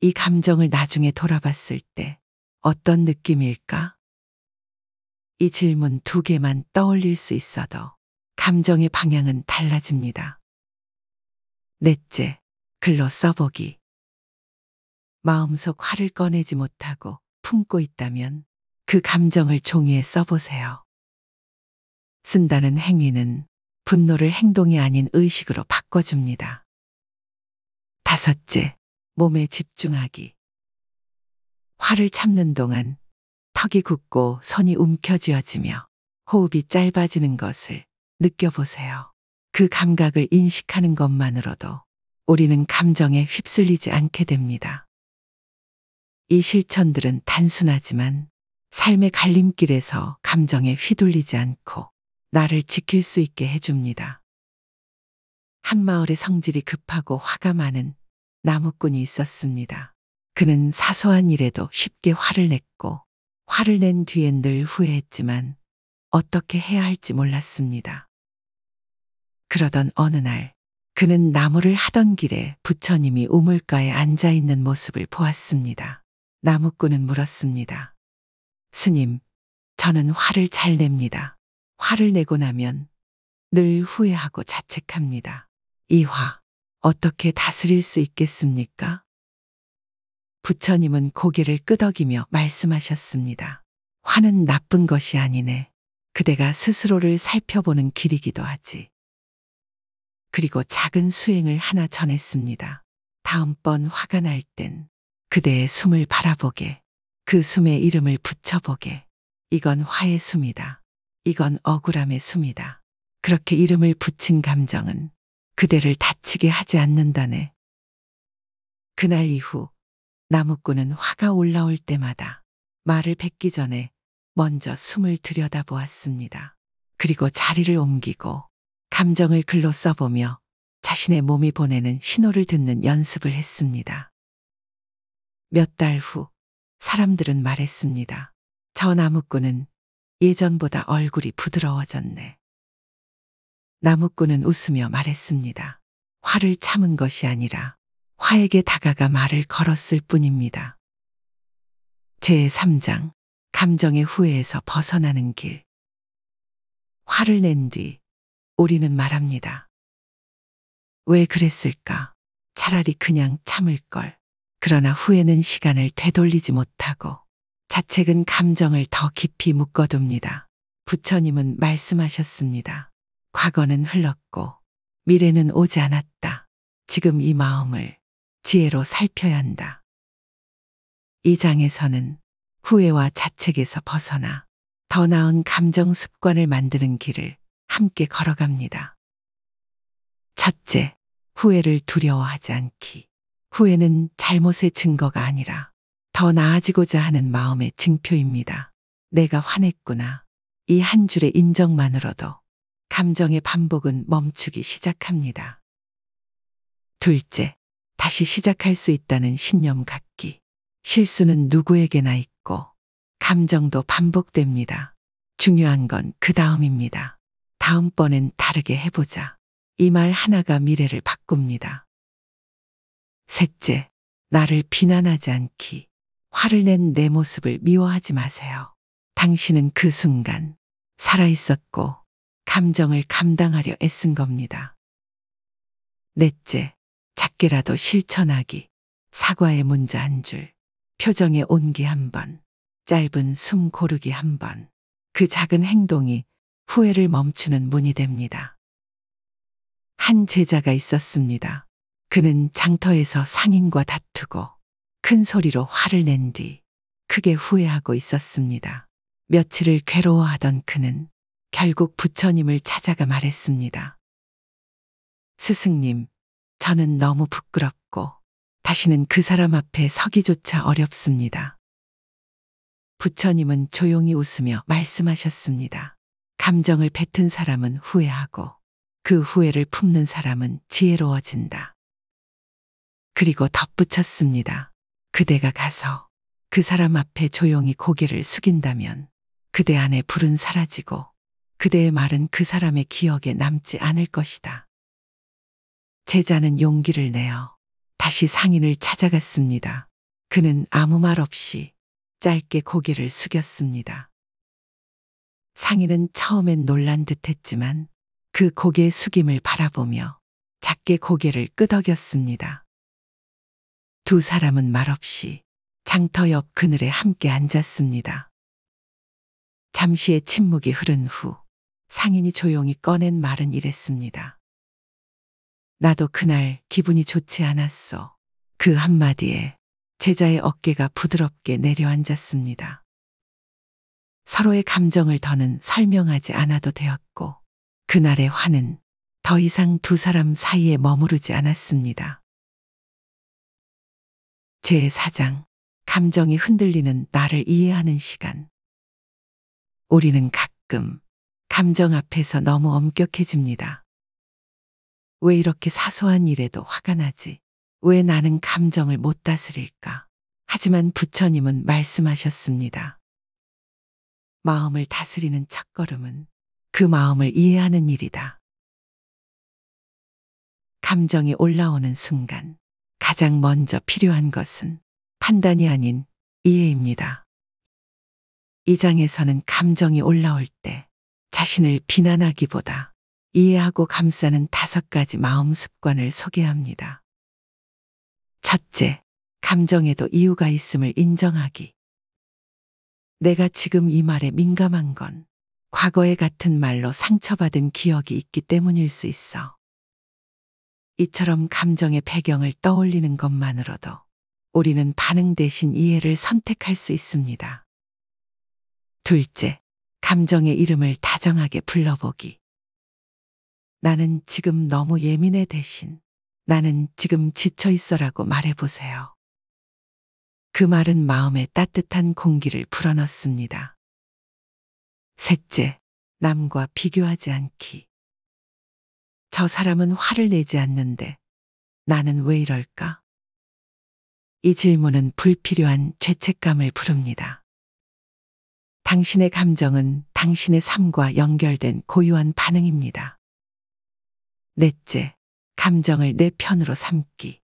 이 감정을 나중에 돌아봤을 때 어떤 느낌일까? 이 질문 2개만 떠올릴 수 있어도 감정의 방향은 달라집니다. 넷째, 글로 써보기. 마음속 화를 꺼내지 못하고 품고 있다면 그 감정을 종이에 써보세요. 쓴다는 행위는 분노를 행동이 아닌 의식으로 바꿔줍니다. 다섯째, 몸에 집중하기. 화를 참는 동안 턱이 굳고 손이 움켜쥐어지며 호흡이 짧아지는 것을 느껴보세요. 그 감각을 인식하는 것만으로도 우리는 감정에 휩쓸리지 않게 됩니다. 이 실천들은 단순하지만 삶의 갈림길에서 감정에 휘둘리지 않고 나를 지킬 수 있게 해줍니다. 한 마을에 성질이 급하고 화가 많은 나무꾼이 있었습니다. 그는 사소한 일에도 쉽게 화를 냈고 화를 낸 뒤엔 늘 후회했지만 어떻게 해야 할지 몰랐습니다. 그러던 어느 날 그는 나무를 하던 길에 부처님이 우물가에 앉아 있는 모습을 보았습니다. 나무꾼은 물었습니다. 스님, 저는 화를 잘 냅니다. 화를 내고 나면 늘 후회하고 자책합니다. 이 화, 어떻게 다스릴 수 있겠습니까? 부처님은 고개를 끄덕이며 말씀하셨습니다. 화는 나쁜 것이 아니네. 그대가 스스로를 살펴보는 길이기도 하지. 그리고 작은 수행을 하나 전했습니다. 다음번 화가 날 땐 그대의 숨을 바라보게, 그 숨에 이름을 붙여보게. 이건 화의 숨이다. 이건 억울함의 숨이다. 그렇게 이름을 붙인 감정은 그대를 다치게 하지 않는다네. 그날 이후 나무꾼은 화가 올라올 때마다 말을 뱉기 전에 먼저 숨을 들여다보았습니다. 그리고 자리를 옮기고 감정을 글로 써보며 자신의 몸이 보내는 신호를 듣는 연습을 했습니다. 몇 달 후 사람들은 말했습니다. 저 나무꾼은 예전보다 얼굴이 부드러워졌네. 나무꾼은 웃으며 말했습니다. 화를 참은 것이 아니라 화에게 다가가 말을 걸었을 뿐입니다. 제3장, 감정의 후회에서 벗어나는 길. 화를 낸 뒤 우리는 말합니다. 왜 그랬을까? 차라리 그냥 참을 걸. 그러나 후회는 시간을 되돌리지 못하고 자책은 감정을 더 깊이 묶어둡니다. 부처님은 말씀하셨습니다. 과거는 흘렀고 미래는 오지 않았다. 지금 이 마음을 지혜로 살펴야 한다. 이 장에서는 후회와 자책에서 벗어나 더 나은 감정 습관을 만드는 길을 함께 걸어갑니다. 첫째, 후회를 두려워하지 않기. 후회는 잘못의 증거가 아니라 더 나아지고자 하는 마음의 증표입니다. 내가 화냈구나. 이 한 줄의 인정만으로도 감정의 반복은 멈추기 시작합니다. 둘째, 다시 시작할 수 있다는 신념 갖기. 실수는 누구에게나 있고 감정도 반복됩니다. 중요한 건 그 다음입니다. 다음번엔 다르게 해보자. 이 말 하나가 미래를 바꿉니다. 셋째, 나를 비난하지 않기. 화를 낸 내 모습을 미워하지 마세요. 당신은 그 순간 살아있었고 감정을 감당하려 애쓴 겁니다. 넷째, 작게라도 실천하기. 사과의 문자 한 줄, 표정의 온기 한 번, 짧은 숨 고르기 한 번. 그 작은 행동이 후회를 멈추는 문이 됩니다. 한 제자가 있었습니다. 그는 장터에서 상인과 다투고 큰 소리로 화를 낸 뒤 크게 후회하고 있었습니다. 며칠을 괴로워하던 그는 결국 부처님을 찾아가 말했습니다. 스승님, 저는 너무 부끄럽고 다시는 그 사람 앞에 서기조차 어렵습니다. 부처님은 조용히 웃으며 말씀하셨습니다. 감정을 뱉은 사람은 후회하고 그 후회를 품는 사람은 지혜로워진다. 그리고 덧붙였습니다. 그대가 가서 그 사람 앞에 조용히 고개를 숙인다면 그대 안에 불은 사라지고 그대의 말은 그 사람의 기억에 남지 않을 것이다. 제자는 용기를 내어 다시 상인을 찾아갔습니다. 그는 아무 말 없이 짧게 고개를 숙였습니다. 상인은 처음엔 놀란 듯했지만 그 고개 숙임을 바라보며 작게 고개를 끄덕였습니다. 두 사람은 말없이 장터 옆 그늘에 함께 앉았습니다. 잠시의 침묵이 흐른 후 상인이 조용히 꺼낸 말은 이랬습니다. 나도 그날 기분이 좋지 않았소. 그 한마디에 제자의 어깨가 부드럽게 내려앉았습니다. 서로의 감정을 더는 설명하지 않아도 되었고 그날의 화는 더 이상 두 사람 사이에 머무르지 않았습니다. 제4장, 감정이 흔들리는 나를 이해하는 시간. 우리는 가끔 감정 앞에서 너무 엄격해집니다. 왜 이렇게 사소한 일에도 화가 나지? 왜 나는 감정을 못 다스릴까? 하지만 부처님은 말씀하셨습니다. 마음을 다스리는 첫걸음은 그 마음을 이해하는 일이다. 감정이 올라오는 순간 가장 먼저 필요한 것은 판단이 아닌 이해입니다. 이 장에서는 감정이 올라올 때 자신을 비난하기보다 이해하고 감싸는 5가지 마음 습관을 소개합니다. 첫째, 감정에도 이유가 있음을 인정하기. 내가 지금 이 말에 민감한 건 과거에 같은 말로 상처받은 기억이 있기 때문일 수 있어. 이처럼 감정의 배경을 떠올리는 것만으로도 우리는 반응 대신 이해를 선택할 수 있습니다. 둘째, 감정의 이름을 다정하게 불러보기. 나는 지금 너무 예민해 대신 나는 지금 지쳐 있어라고 말해보세요. 그 말은 마음에 따뜻한 공기를 불어넣습니다. 셋째, 남과 비교하지 않기. 저 사람은 화를 내지 않는데 나는 왜 이럴까? 이 질문은 불필요한 죄책감을 부릅니다. 당신의 감정은 당신의 삶과 연결된 고유한 반응입니다. 넷째, 감정을 내 편으로 삼기.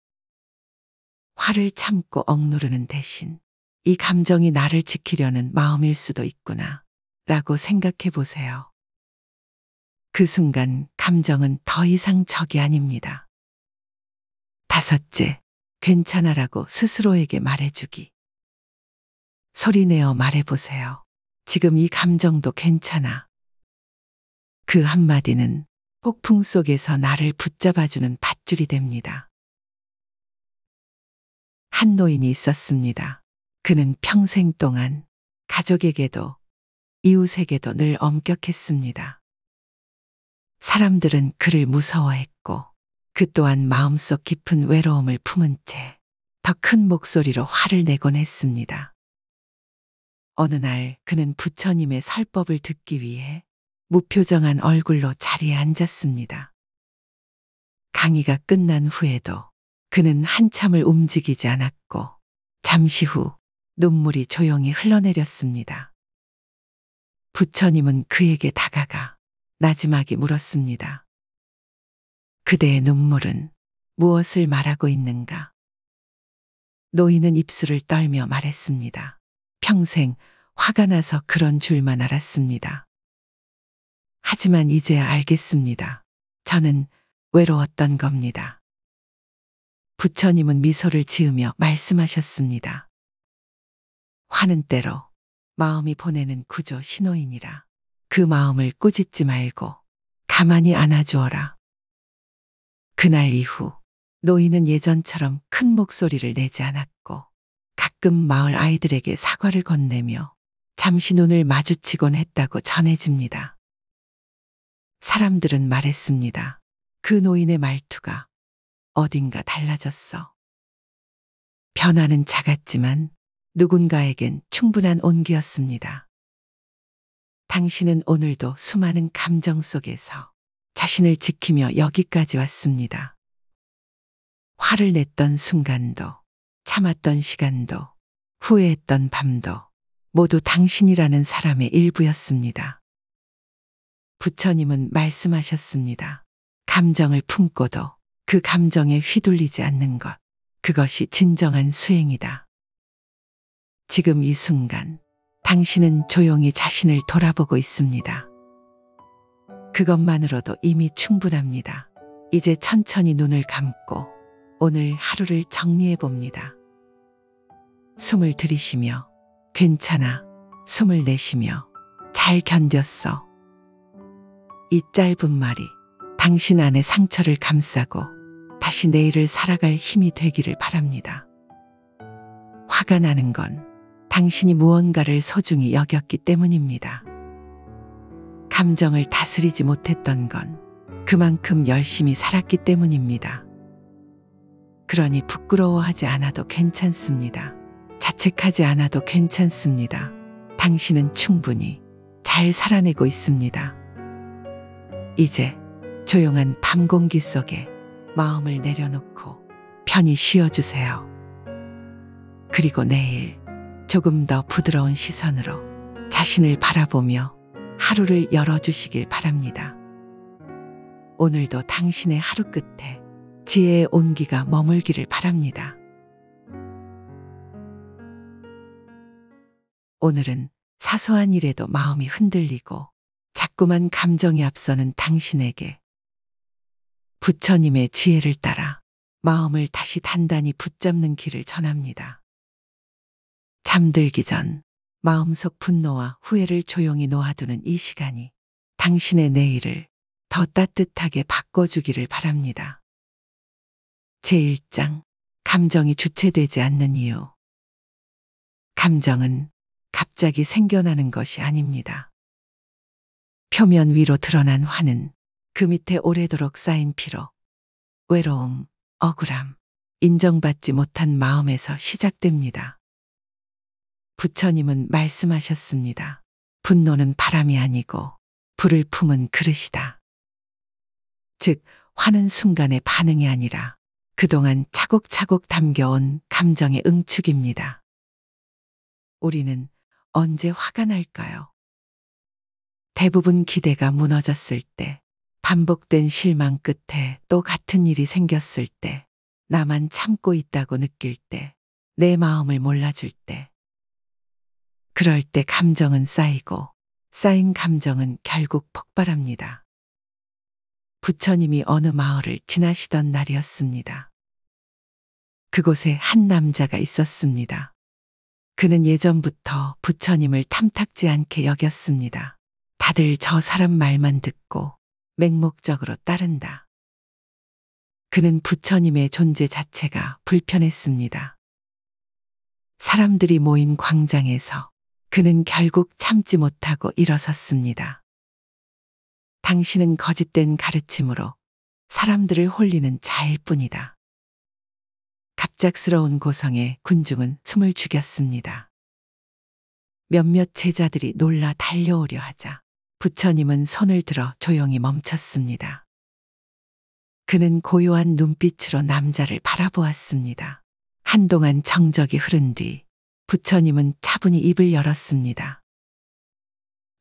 화를 참고 억누르는 대신 이 감정이 나를 지키려는 마음일 수도 있구나 라고 생각해 보세요. 그 순간 감정은 더 이상 적이 아닙니다. 다섯째, 괜찮아라고 스스로에게 말해주기. 소리내어 말해보세요. 지금 이 감정도 괜찮아. 그 한마디는 폭풍 속에서 나를 붙잡아주는 밧줄이 됩니다. 한 노인이 있었습니다. 그는 평생 동안 가족에게도 이웃에게도 늘 엄격했습니다. 사람들은 그를 무서워했고 그 또한 마음속 깊은 외로움을 품은 채 더 큰 목소리로 화를 내곤 했습니다. 어느 날 그는 부처님의 설법을 듣기 위해 무표정한 얼굴로 자리에 앉았습니다. 강의가 끝난 후에도 그는 한참을 움직이지 않았고 잠시 후 눈물이 조용히 흘러내렸습니다. 부처님은 그에게 다가가 나지막이 물었습니다. 그대의 눈물은 무엇을 말하고 있는가? 노인은 입술을 떨며 말했습니다. 평생 화가 나서 그런 줄만 알았습니다. 하지만 이제야 알겠습니다. 저는 외로웠던 겁니다. 부처님은 미소를 지으며 말씀하셨습니다. 화는 때로 마음이 보내는 구조 신호이니라. 그 마음을 꾸짖지 말고 가만히 안아주어라. 그날 이후 노인은 예전처럼 큰 목소리를 내지 않았고 가끔 마을 아이들에게 사과를 건네며 잠시 눈을 마주치곤 했다고 전해집니다. 사람들은 말했습니다. 그 노인의 말투가 어딘가 달라졌어. 변화는 작았지만 누군가에겐 충분한 온기였습니다. 당신은 오늘도 수많은 감정 속에서 자신을 지키며 여기까지 왔습니다. 화를 냈던 순간도, 참았던 시간도, 후회했던 밤도 모두 당신이라는 사람의 일부였습니다. 부처님은 말씀하셨습니다. 감정을 품고도 그 감정에 휘둘리지 않는 것, 그것이 진정한 수행이다. 지금 이 순간 당신은 조용히 자신을 돌아보고 있습니다. 그것만으로도 이미 충분합니다. 이제 천천히 눈을 감고 오늘 하루를 정리해 봅니다. 숨을 들이쉬며 괜찮아, 숨을 내쉬며 잘 견뎠어. 이 짧은 말이 당신 안의 상처를 감싸고 다시 내일을 살아갈 힘이 되기를 바랍니다. 화가 나는 건 당신이 무언가를 소중히 여겼기 때문입니다. 감정을 다스리지 못했던 건 그만큼 열심히 살았기 때문입니다. 그러니 부끄러워하지 않아도 괜찮습니다. 자책하지 않아도 괜찮습니다. 당신은 충분히 잘 살아내고 있습니다. 이제 조용한 밤 공기 속에 마음을 내려놓고 편히 쉬어주세요. 그리고 내일 조금 더 부드러운 시선으로 자신을 바라보며 하루를 열어주시길 바랍니다. 오늘도 당신의 하루 끝에 지혜의 온기가 머물기를 바랍니다. 오늘은 사소한 일에도 마음이 흔들리고 자꾸만 감정이 앞서는 당신에게 부처님의 지혜를 따라 마음을 다시 단단히 붙잡는 길을 전합니다. 잠들기 전 마음속 분노와 후회를 조용히 놓아두는 이 시간이 당신의 내일을 더 따뜻하게 바꿔주기를 바랍니다. 제1장, 감정이 주체되지 않는 이유. 감정은 갑자기 생겨나는 것이 아닙니다. 표면 위로 드러난 화는 그 밑에 오래도록 쌓인 피로, 외로움, 억울함, 인정받지 못한 마음에서 시작됩니다. 부처님은 말씀하셨습니다. 분노는 바람이 아니고 불을 품은 그릇이다. 즉, 화는 순간의 반응이 아니라 그동안 차곡차곡 담겨온 감정의 응축입니다. 우리는 언제 화가 날까요? 대부분 기대가 무너졌을 때, 반복된 실망 끝에 또 같은 일이 생겼을 때, 나만 참고 있다고 느낄 때, 내 마음을 몰라줄 때, 그럴 때 감정은 쌓이고 쌓인 감정은 결국 폭발합니다. 부처님이 어느 마을을 지나시던 날이었습니다. 그곳에 한 남자가 있었습니다. 그는 예전부터 부처님을 탐탁지 않게 여겼습니다. 다들 저 사람 말만 듣고 맹목적으로 따른다. 그는 부처님의 존재 자체가 불편했습니다. 사람들이 모인 광장에서 그는 결국 참지 못하고 일어섰습니다. 당신은 거짓된 가르침으로 사람들을 홀리는 자일 뿐이다. 갑작스러운 고성에 군중은 숨을 죽였습니다. 몇몇 제자들이 놀라 달려오려 하자 부처님은 손을 들어 조용히 멈췄습니다. 그는 고요한 눈빛으로 남자를 바라보았습니다. 한동안 정적이 흐른 뒤 부처님은 차분히 입을 열었습니다.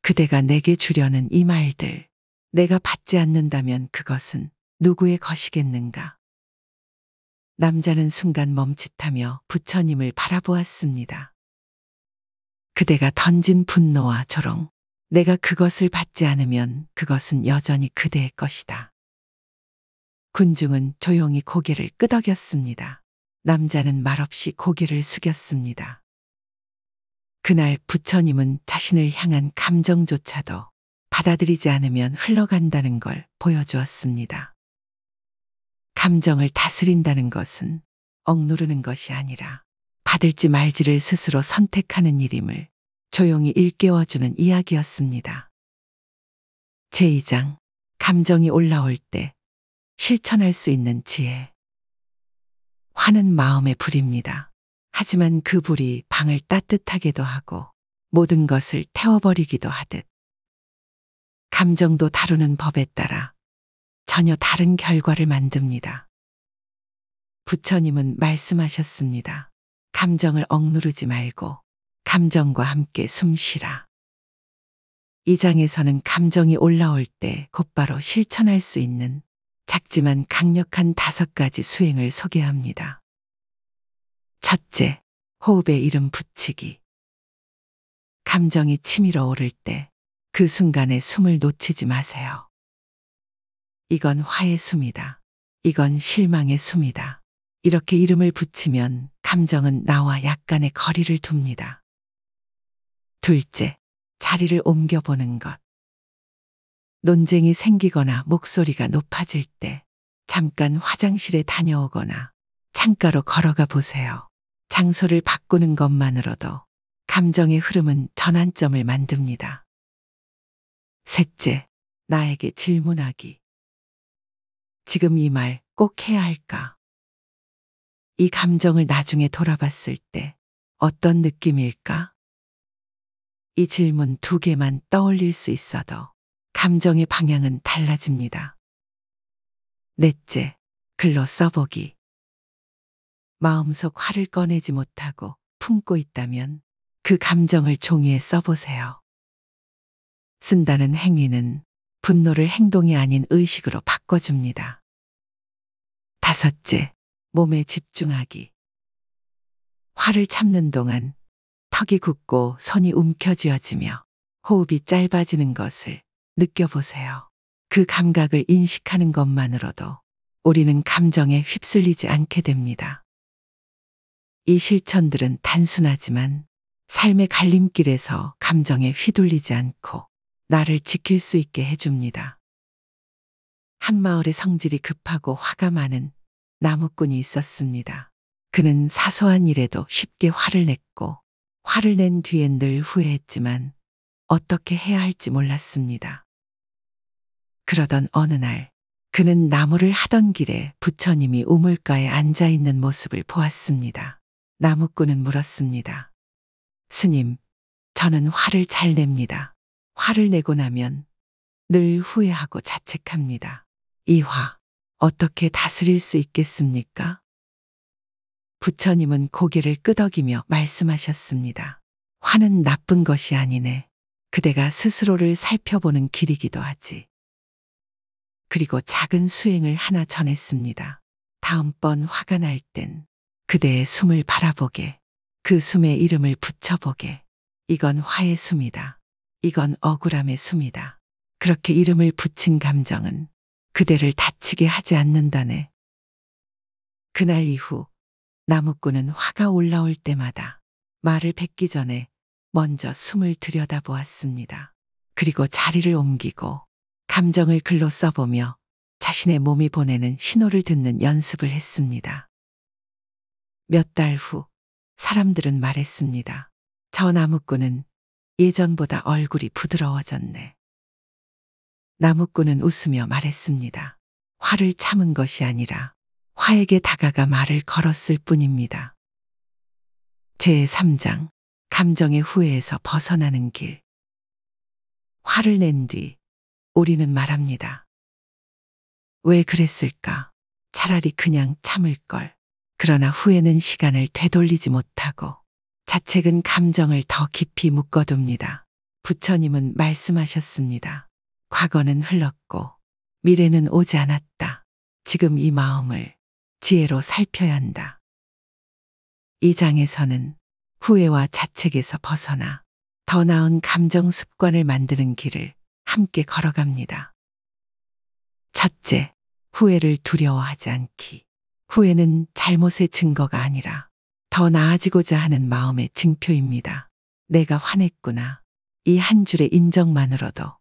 그대가 내게 주려는 이 말들, 내가 받지 않는다면 그것은 누구의 것이겠는가? 남자는 순간 멈칫하며 부처님을 바라보았습니다. 그대가 던진 분노와 조롱, 내가 그것을 받지 않으면 그것은 여전히 그대의 것이다. 군중은 조용히 고개를 끄덕였습니다. 남자는 말없이 고개를 숙였습니다. 그날 부처님은 자신을 향한 감정조차도 받아들이지 않으면 흘러간다는 걸 보여주었습니다. 감정을 다스린다는 것은 억누르는 것이 아니라 받을지 말지를 스스로 선택하는 일임을 조용히 일깨워주는 이야기였습니다. 제2장, 감정이 올라올 때 실천할 수 있는 지혜. 화는 마음의 불입니다. 하지만 그 불이 방을 따뜻하게도 하고 모든 것을 태워버리기도 하듯 감정도 다루는 법에 따라 전혀 다른 결과를 만듭니다. 부처님은 말씀하셨습니다. 감정을 억누르지 말고 감정과 함께 숨 쉬라. 이 장에서는 감정이 올라올 때 곧바로 실천할 수 있는 작지만 강력한 5가지 수행을 소개합니다. 첫째, 호흡에 이름 붙이기. 감정이 치밀어 오를 때 그 순간에 숨을 놓치지 마세요. 이건 화의 숨이다. 이건 실망의 숨이다. 이렇게 이름을 붙이면 감정은 나와 약간의 거리를 둡니다. 둘째, 자리를 옮겨보는 것. 논쟁이 생기거나 목소리가 높아질 때 잠깐 화장실에 다녀오거나 창가로 걸어가 보세요. 장소를 바꾸는 것만으로도 감정의 흐름은 전환점을 만듭니다. 셋째, 나에게 질문하기. 지금 이 말 꼭 해야 할까? 이 감정을 나중에 돌아봤을 때 어떤 느낌일까? 이 질문 2개만 떠올릴 수 있어도 감정의 방향은 달라집니다. 넷째, 글로 써보기. 마음속 화를 꺼내지 못하고 품고 있다면 그 감정을 종이에 써보세요. 쓴다는 행위는 분노를 행동이 아닌 의식으로 바꿔줍니다. 다섯째, 몸에 집중하기. 화를 참는 동안 턱이 굳고 손이 움켜쥐어지며 호흡이 짧아지는 것을 느껴보세요. 그 감각을 인식하는 것만으로도 우리는 감정에 휩쓸리지 않게 됩니다. 이 실천들은 단순하지만 삶의 갈림길에서 감정에 휘둘리지 않고 나를 지킬 수 있게 해줍니다. 한 마을에 성질이 급하고 화가 많은 나무꾼이 있었습니다. 그는 사소한 일에도 쉽게 화를 냈고 화를 낸 뒤엔 늘 후회했지만 어떻게 해야 할지 몰랐습니다. 그러던 어느 날 그는 나무를 하던 길에 부처님이 우물가에 앉아 있는 모습을 보았습니다. 나무꾼은 물었습니다. 스님, 저는 화를 잘 냅니다. 화를 내고 나면 늘 후회하고 자책합니다. 이 화, 어떻게 다스릴 수 있겠습니까? 부처님은 고개를 끄덕이며 말씀하셨습니다. 화는 나쁜 것이 아니네. 그대가 스스로를 살펴보는 길이기도 하지. 그리고 작은 수행을 하나 전했습니다. 다음번 화가 날 땐 그대의 숨을 바라보게, 그 숨에 이름을 붙여보게. 이건 화의 숨이다. 이건 억울함의 숨이다. 그렇게 이름을 붙인 감정은 그대를 다치게 하지 않는다네. 그날 이후 나무꾼은 화가 올라올 때마다 말을 뱉기 전에 먼저 숨을 들여다보았습니다. 그리고 자리를 옮기고 감정을 글로 써보며 자신의 몸이 보내는 신호를 듣는 연습을 했습니다. 몇 달 후 사람들은 말했습니다. 저 나무꾼은 예전보다 얼굴이 부드러워졌네. 나무꾼은 웃으며 말했습니다. 화를 참은 것이 아니라 화에게 다가가 말을 걸었을 뿐입니다. 제3장, 감정의 후회에서 벗어나는 길. 화를 낸 뒤 우리는 말합니다. 왜 그랬을까? 차라리 그냥 참을 걸. 그러나 후회는 시간을 되돌리지 못하고 자책은 감정을 더 깊이 묶어둡니다. 부처님은 말씀하셨습니다. 과거는 흘렀고 미래는 오지 않았다. 지금 이 마음을 지혜로 살펴야 한다. 이 장에서는 후회와 자책에서 벗어나 더 나은 감정 습관을 만드는 길을 함께 걸어갑니다. 첫째, 후회를 두려워하지 않기. 후회는 잘못의 증거가 아니라 더 나아지고자 하는 마음의 증표입니다. 내가 화냈구나. 이 한 줄의 인정만으로도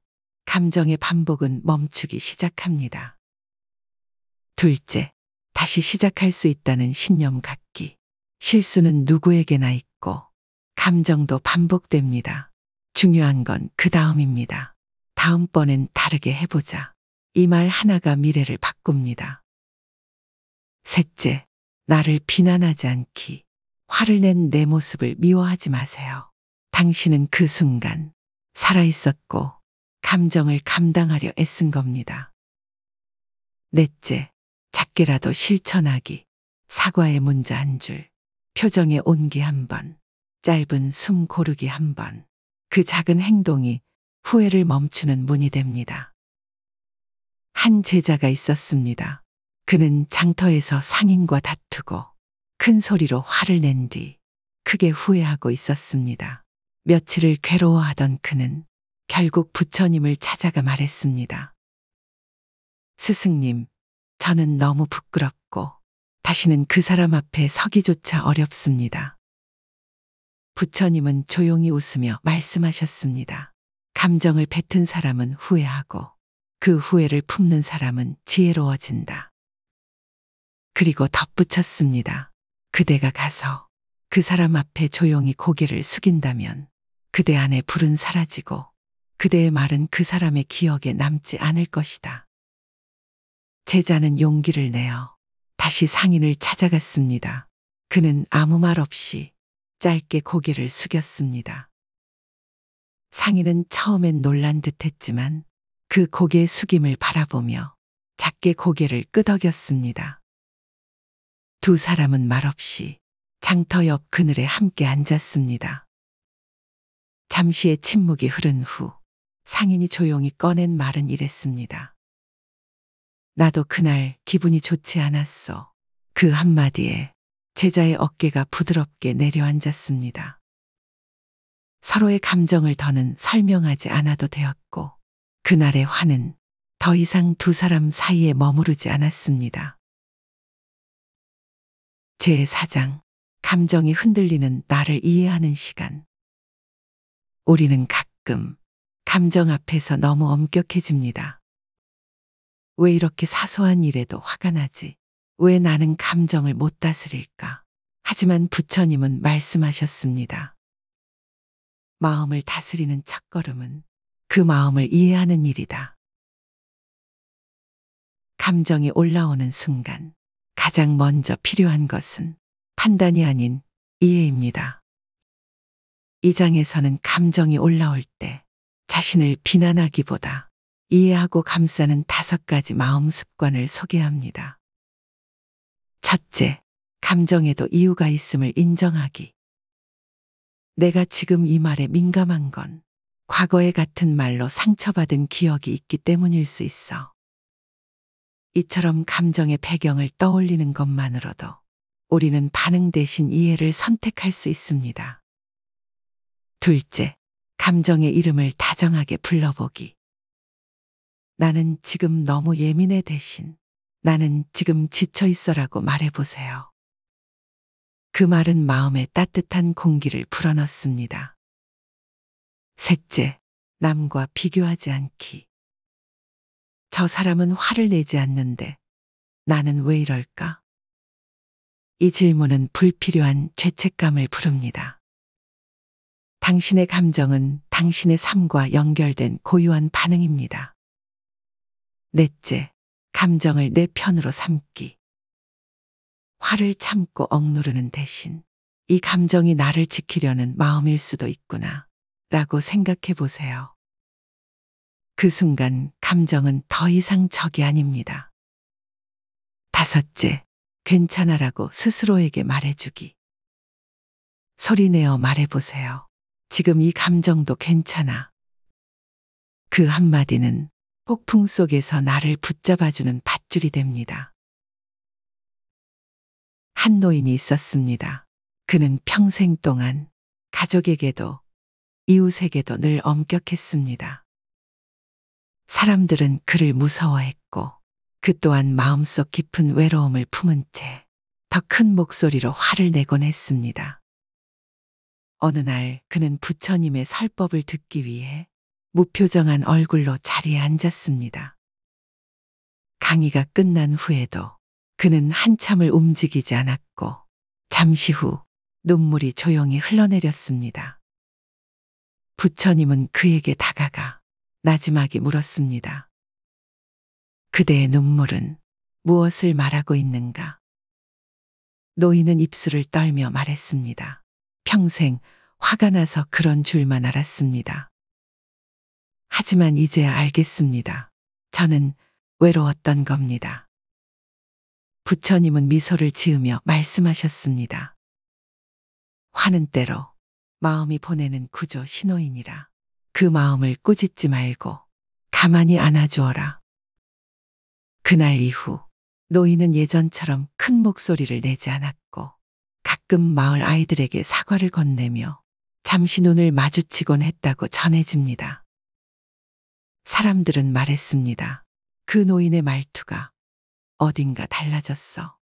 감정의 반복은 멈추기 시작합니다. 둘째, 다시 시작할 수 있다는 신념 갖기. 실수는 누구에게나 있고 감정도 반복됩니다. 중요한 건 그 다음입니다. 다음번엔 다르게 해보자. 이 말 하나가 미래를 바꿉니다. 셋째, 나를 비난하지 않기. 화를 낸 내 모습을 미워하지 마세요. 당신은 그 순간 살아있었고 감정을 감당하려 애쓴 겁니다. 넷째, 작게라도 실천하기. 사과의 문자 한 줄, 표정의 온기 한 번, 짧은 숨 고르기 한 번. 그 작은 행동이 후회를 멈추는 문이 됩니다. 한 제자가 있었습니다. 그는 장터에서 상인과 다투고 큰 소리로 화를 낸 뒤 크게 후회하고 있었습니다. 며칠을 괴로워하던 그는 결국 부처님을 찾아가 말했습니다. 스승님, 저는 너무 부끄럽고 다시는 그 사람 앞에 서기조차 어렵습니다. 부처님은 조용히 웃으며 말씀하셨습니다. 감정을 뱉은 사람은 후회하고 그 후회를 품는 사람은 지혜로워진다. 그리고 덧붙였습니다. 그대가 가서 그 사람 앞에 조용히 고개를 숙인다면 그대 안에 불은 사라지고 그대의 말은 그 사람의 기억에 남지 않을 것이다. 제자는 용기를 내어 다시 상인을 찾아갔습니다. 그는 아무 말 없이 짧게 고개를 숙였습니다. 상인은 처음엔 놀란 듯했지만 그 고개 숙임을 바라보며 작게 고개를 끄덕였습니다. 두 사람은 말없이 장터 옆 그늘에 함께 앉았습니다. 잠시의 침묵이 흐른 후 상인이 조용히 꺼낸 말은 이랬습니다. 나도 그날 기분이 좋지 않았어. 그 한마디에 제자의 어깨가 부드럽게 내려앉았습니다. 서로의 감정을 더는 설명하지 않아도 되었고 그날의 화는 더 이상 두 사람 사이에 머무르지 않았습니다. 제4장, 감정이 흔들리는 나를 이해하는 시간. 우리는 가끔 감정 앞에서 너무 엄격해집니다. 왜 이렇게 사소한 일에도 화가 나지? 왜 나는 감정을 못 다스릴까? 하지만 부처님은 말씀하셨습니다. 마음을 다스리는 첫걸음은 그 마음을 이해하는 일이다. 감정이 올라오는 순간 가장 먼저 필요한 것은 판단이 아닌 이해입니다. 이 장에서는 감정이 올라올 때 자신을 비난하기보다 이해하고 감싸는 5가지 마음 습관을 소개합니다. 첫째, 감정에도 이유가 있음을 인정하기. 내가 지금 이 말에 민감한 건 과거의 같은 말로 상처받은 기억이 있기 때문일 수 있어. 이처럼 감정의 배경을 떠올리는 것만으로도 우리는 반응 대신 이해를 선택할 수 있습니다. 둘째, 감정의 이름을 다정하게 불러보기. 나는 지금 너무 예민해 대신 나는 지금 지쳐 있어라고 말해보세요. 그 말은 마음에 따뜻한 공기를 불어넣습니다. 셋째, 남과 비교하지 않기. 저 사람은 화를 내지 않는데 나는 왜 이럴까? 이 질문은 불필요한 죄책감을 부릅니다. 당신의 감정은 당신의 삶과 연결된 고유한 반응입니다. 넷째, 감정을 내 편으로 삼기. 화를 참고 억누르는 대신 이 감정이 나를 지키려는 마음일 수도 있구나 라고 생각해 보세요. 그 순간 감정은 더 이상 적이 아닙니다. 다섯째, 괜찮아라고 스스로에게 말해주기. 소리내어 말해보세요. 지금 이 감정도 괜찮아. 그 한마디는 폭풍 속에서 나를 붙잡아주는 밧줄이 됩니다. 한 노인이 있었습니다. 그는 평생 동안 가족에게도 이웃에게도 늘 엄격했습니다. 사람들은 그를 무서워했고 그 또한 마음속 깊은 외로움을 품은 채 더 큰 목소리로 화를 내곤 했습니다. 어느 날 그는 부처님의 설법을 듣기 위해 무표정한 얼굴로 자리에 앉았습니다. 강의가 끝난 후에도 그는 한참을 움직이지 않았고 잠시 후 눈물이 조용히 흘러내렸습니다. 부처님은 그에게 다가가 나지막이 물었습니다. 그대의 눈물은 무엇을 말하고 있는가? 노인은 입술을 떨며 말했습니다. 평생 화가 나서 그런 줄만 알았습니다. 하지만 이제야 알겠습니다. 저는 외로웠던 겁니다. 부처님은 미소를 지으며 말씀하셨습니다. 화는 때로 마음이 보내는 구조 신호이니라. 그 마음을 꾸짖지 말고 가만히 안아주어라. 그날 이후 노인은 예전처럼 큰 목소리를 내지 않았고 가끔 마을 아이들에게 사과를 건네며 잠시 눈을 마주치곤 했다고 전해집니다. 사람들은 말했습니다. 그 노인의 말투가 어딘가 달라졌어.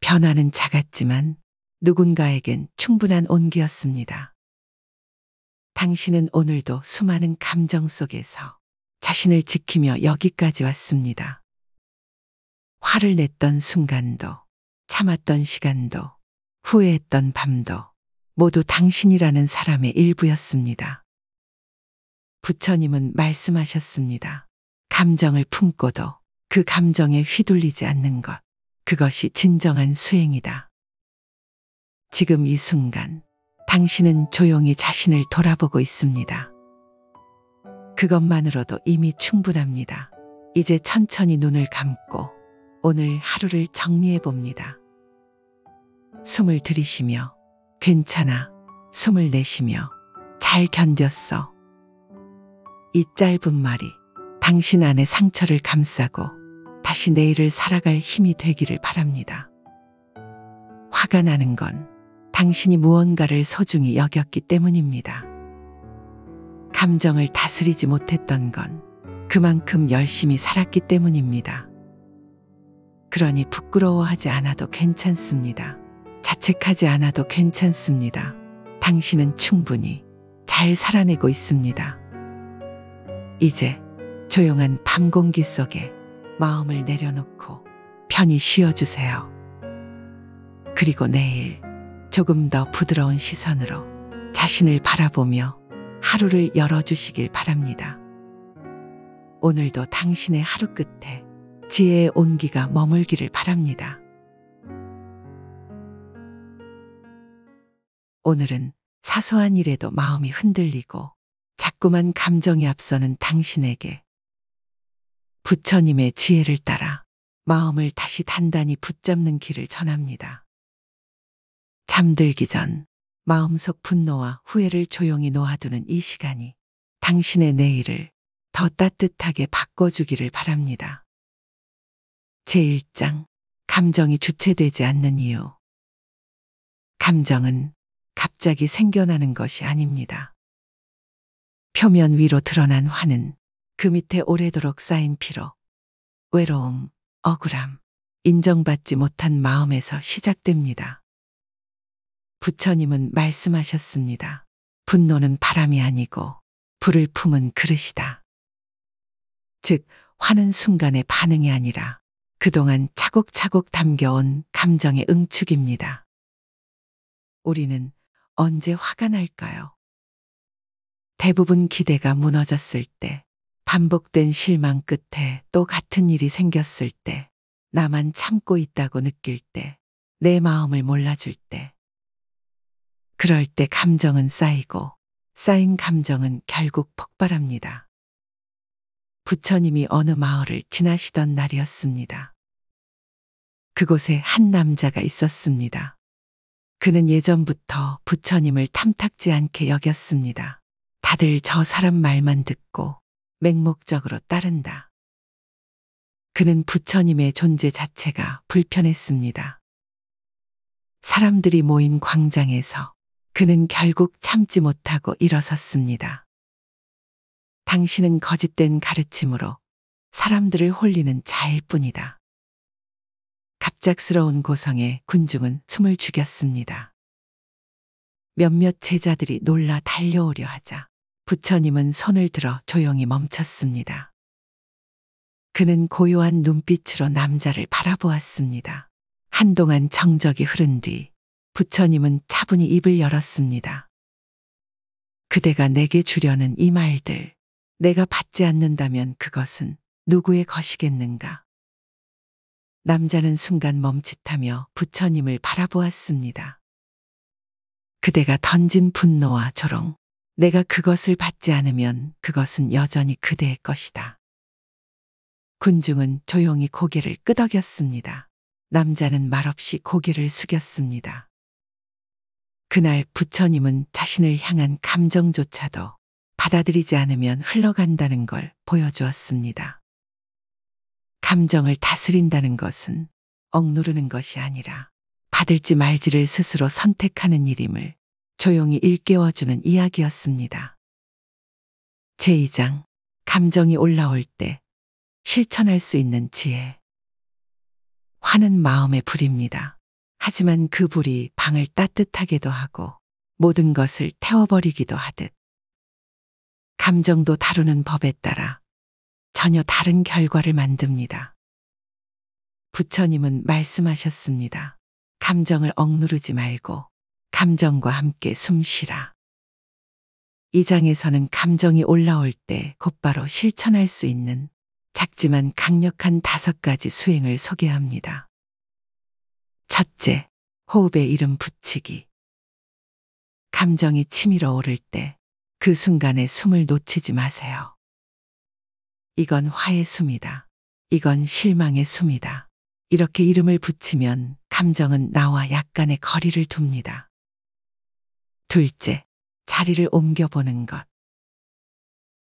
변화는 작았지만 누군가에겐 충분한 온기였습니다. 당신은 오늘도 수많은 감정 속에서 자신을 지키며 여기까지 왔습니다. 화를 냈던 순간도, 참았던 시간도, 후회했던 밤도 모두 당신이라는 사람의 일부였습니다. 부처님은 말씀하셨습니다. 감정을 품고도 그 감정에 휘둘리지 않는 것, 그것이 진정한 수행이다. 지금 이 순간 당신은 조용히 자신을 돌아보고 있습니다. 그것만으로도 이미 충분합니다. 이제 천천히 눈을 감고 오늘 하루를 정리해 봅니다. 숨을 들이쉬며 괜찮아, 숨을 내쉬며 잘 견뎠어. 이 짧은 말이 당신 안의 상처를 감싸고 다시 내일을 살아갈 힘이 되기를 바랍니다. 화가 나는 건 당신이 무언가를 소중히 여겼기 때문입니다. 감정을 다스리지 못했던 건 그만큼 열심히 살았기 때문입니다. 그러니 부끄러워하지 않아도 괜찮습니다. 자책하지 않아도 괜찮습니다. 당신은 충분히 잘 살아내고 있습니다. 이제 조용한 밤 공기 속에 마음을 내려놓고 편히 쉬어주세요. 그리고 내일 조금 더 부드러운 시선으로 자신을 바라보며 하루를 열어주시길 바랍니다. 오늘도 당신의 하루 끝에 지혜의 온기가 머물기를 바랍니다. 오늘은 사소한 일에도 마음이 흔들리고 자꾸만 감정이 앞서는 당신에게 부처님의 지혜를 따라 마음을 다시 단단히 붙잡는 길을 전합니다. 잠들기 전 마음속 분노와 후회를 조용히 놓아두는 이 시간이 당신의 내일을 더 따뜻하게 바꿔주기를 바랍니다. 제1장, 감정이 주체되지 않는 이유. 감정은 갑자기 생겨나는 것이 아닙니다. 표면 위로 드러난 화는 그 밑에 오래도록 쌓인 피로, 외로움, 억울함, 인정받지 못한 마음에서 시작됩니다. 부처님은 말씀하셨습니다. 분노는 바람이 아니고 불을 품은 그릇이다. 즉, 화는 순간의 반응이 아니라 그동안 차곡차곡 담겨온 감정의 응축입니다. 우리는 언제 화가 날까요? 대부분 기대가 무너졌을 때, 반복된 실망 끝에 또 같은 일이 생겼을 때, 나만 참고 있다고 느낄 때, 내 마음을 몰라줄 때, 그럴 때 감정은 쌓이고 쌓인 감정은 결국 폭발합니다. 부처님이 어느 마을을 지나시던 날이었습니다. 그곳에 한 남자가 있었습니다. 그는 예전부터 부처님을 탐탁지 않게 여겼습니다. 다들 저 사람 말만 듣고 맹목적으로 따른다. 그는 부처님의 존재 자체가 불편했습니다. 사람들이 모인 광장에서 그는 결국 참지 못하고 일어섰습니다. 당신은 거짓된 가르침으로 사람들을 홀리는 자일 뿐이다. 갑작스러운 고성에 군중은 숨을 죽였습니다. 몇몇 제자들이 놀라 달려오려 하자 부처님은 손을 들어 조용히 멈췄습니다. 그는 고요한 눈빛으로 남자를 바라보았습니다. 한동안 정적이 흐른 뒤 부처님은 차분히 입을 열었습니다. 그대가 내게 주려는 이 말들, 내가 받지 않는다면 그것은 누구의 것이겠는가? 남자는 순간 멈칫하며 부처님을 바라보았습니다. 그대가 던진 분노와 조롱, 내가 그것을 받지 않으면 그것은 여전히 그대의 것이다. 군중은 조용히 고개를 끄덕였습니다. 남자는 말없이 고개를 숙였습니다. 그날 부처님은 자신을 향한 감정조차도 받아들이지 않으면 흘러간다는 걸 보여주었습니다. 감정을 다스린다는 것은 억누르는 것이 아니라 받을지 말지를 스스로 선택하는 일임을 조용히 일깨워주는 이야기였습니다. 제2장, 감정이 올라올 때 실천할 수 있는 지혜. 화는 마음의 불입니다. 하지만 그 불이 방을 따뜻하게도 하고 모든 것을 태워버리기도 하듯 감정도 다루는 법에 따라 전혀 다른 결과를 만듭니다. 부처님은 말씀하셨습니다. 감정을 억누르지 말고 감정과 함께 숨 쉬라. 이 장에서는 감정이 올라올 때 곧바로 실천할 수 있는 작지만 강력한 5가지 수행을 소개합니다. 첫째, 호흡에 이름 붙이기. 감정이 치밀어 오를 때 그 순간에 숨을 놓치지 마세요. 이건 화의 숨이다. 이건 실망의 숨이다. 이렇게 이름을 붙이면 감정은 나와 약간의 거리를 둡니다. 둘째, 자리를 옮겨보는 것.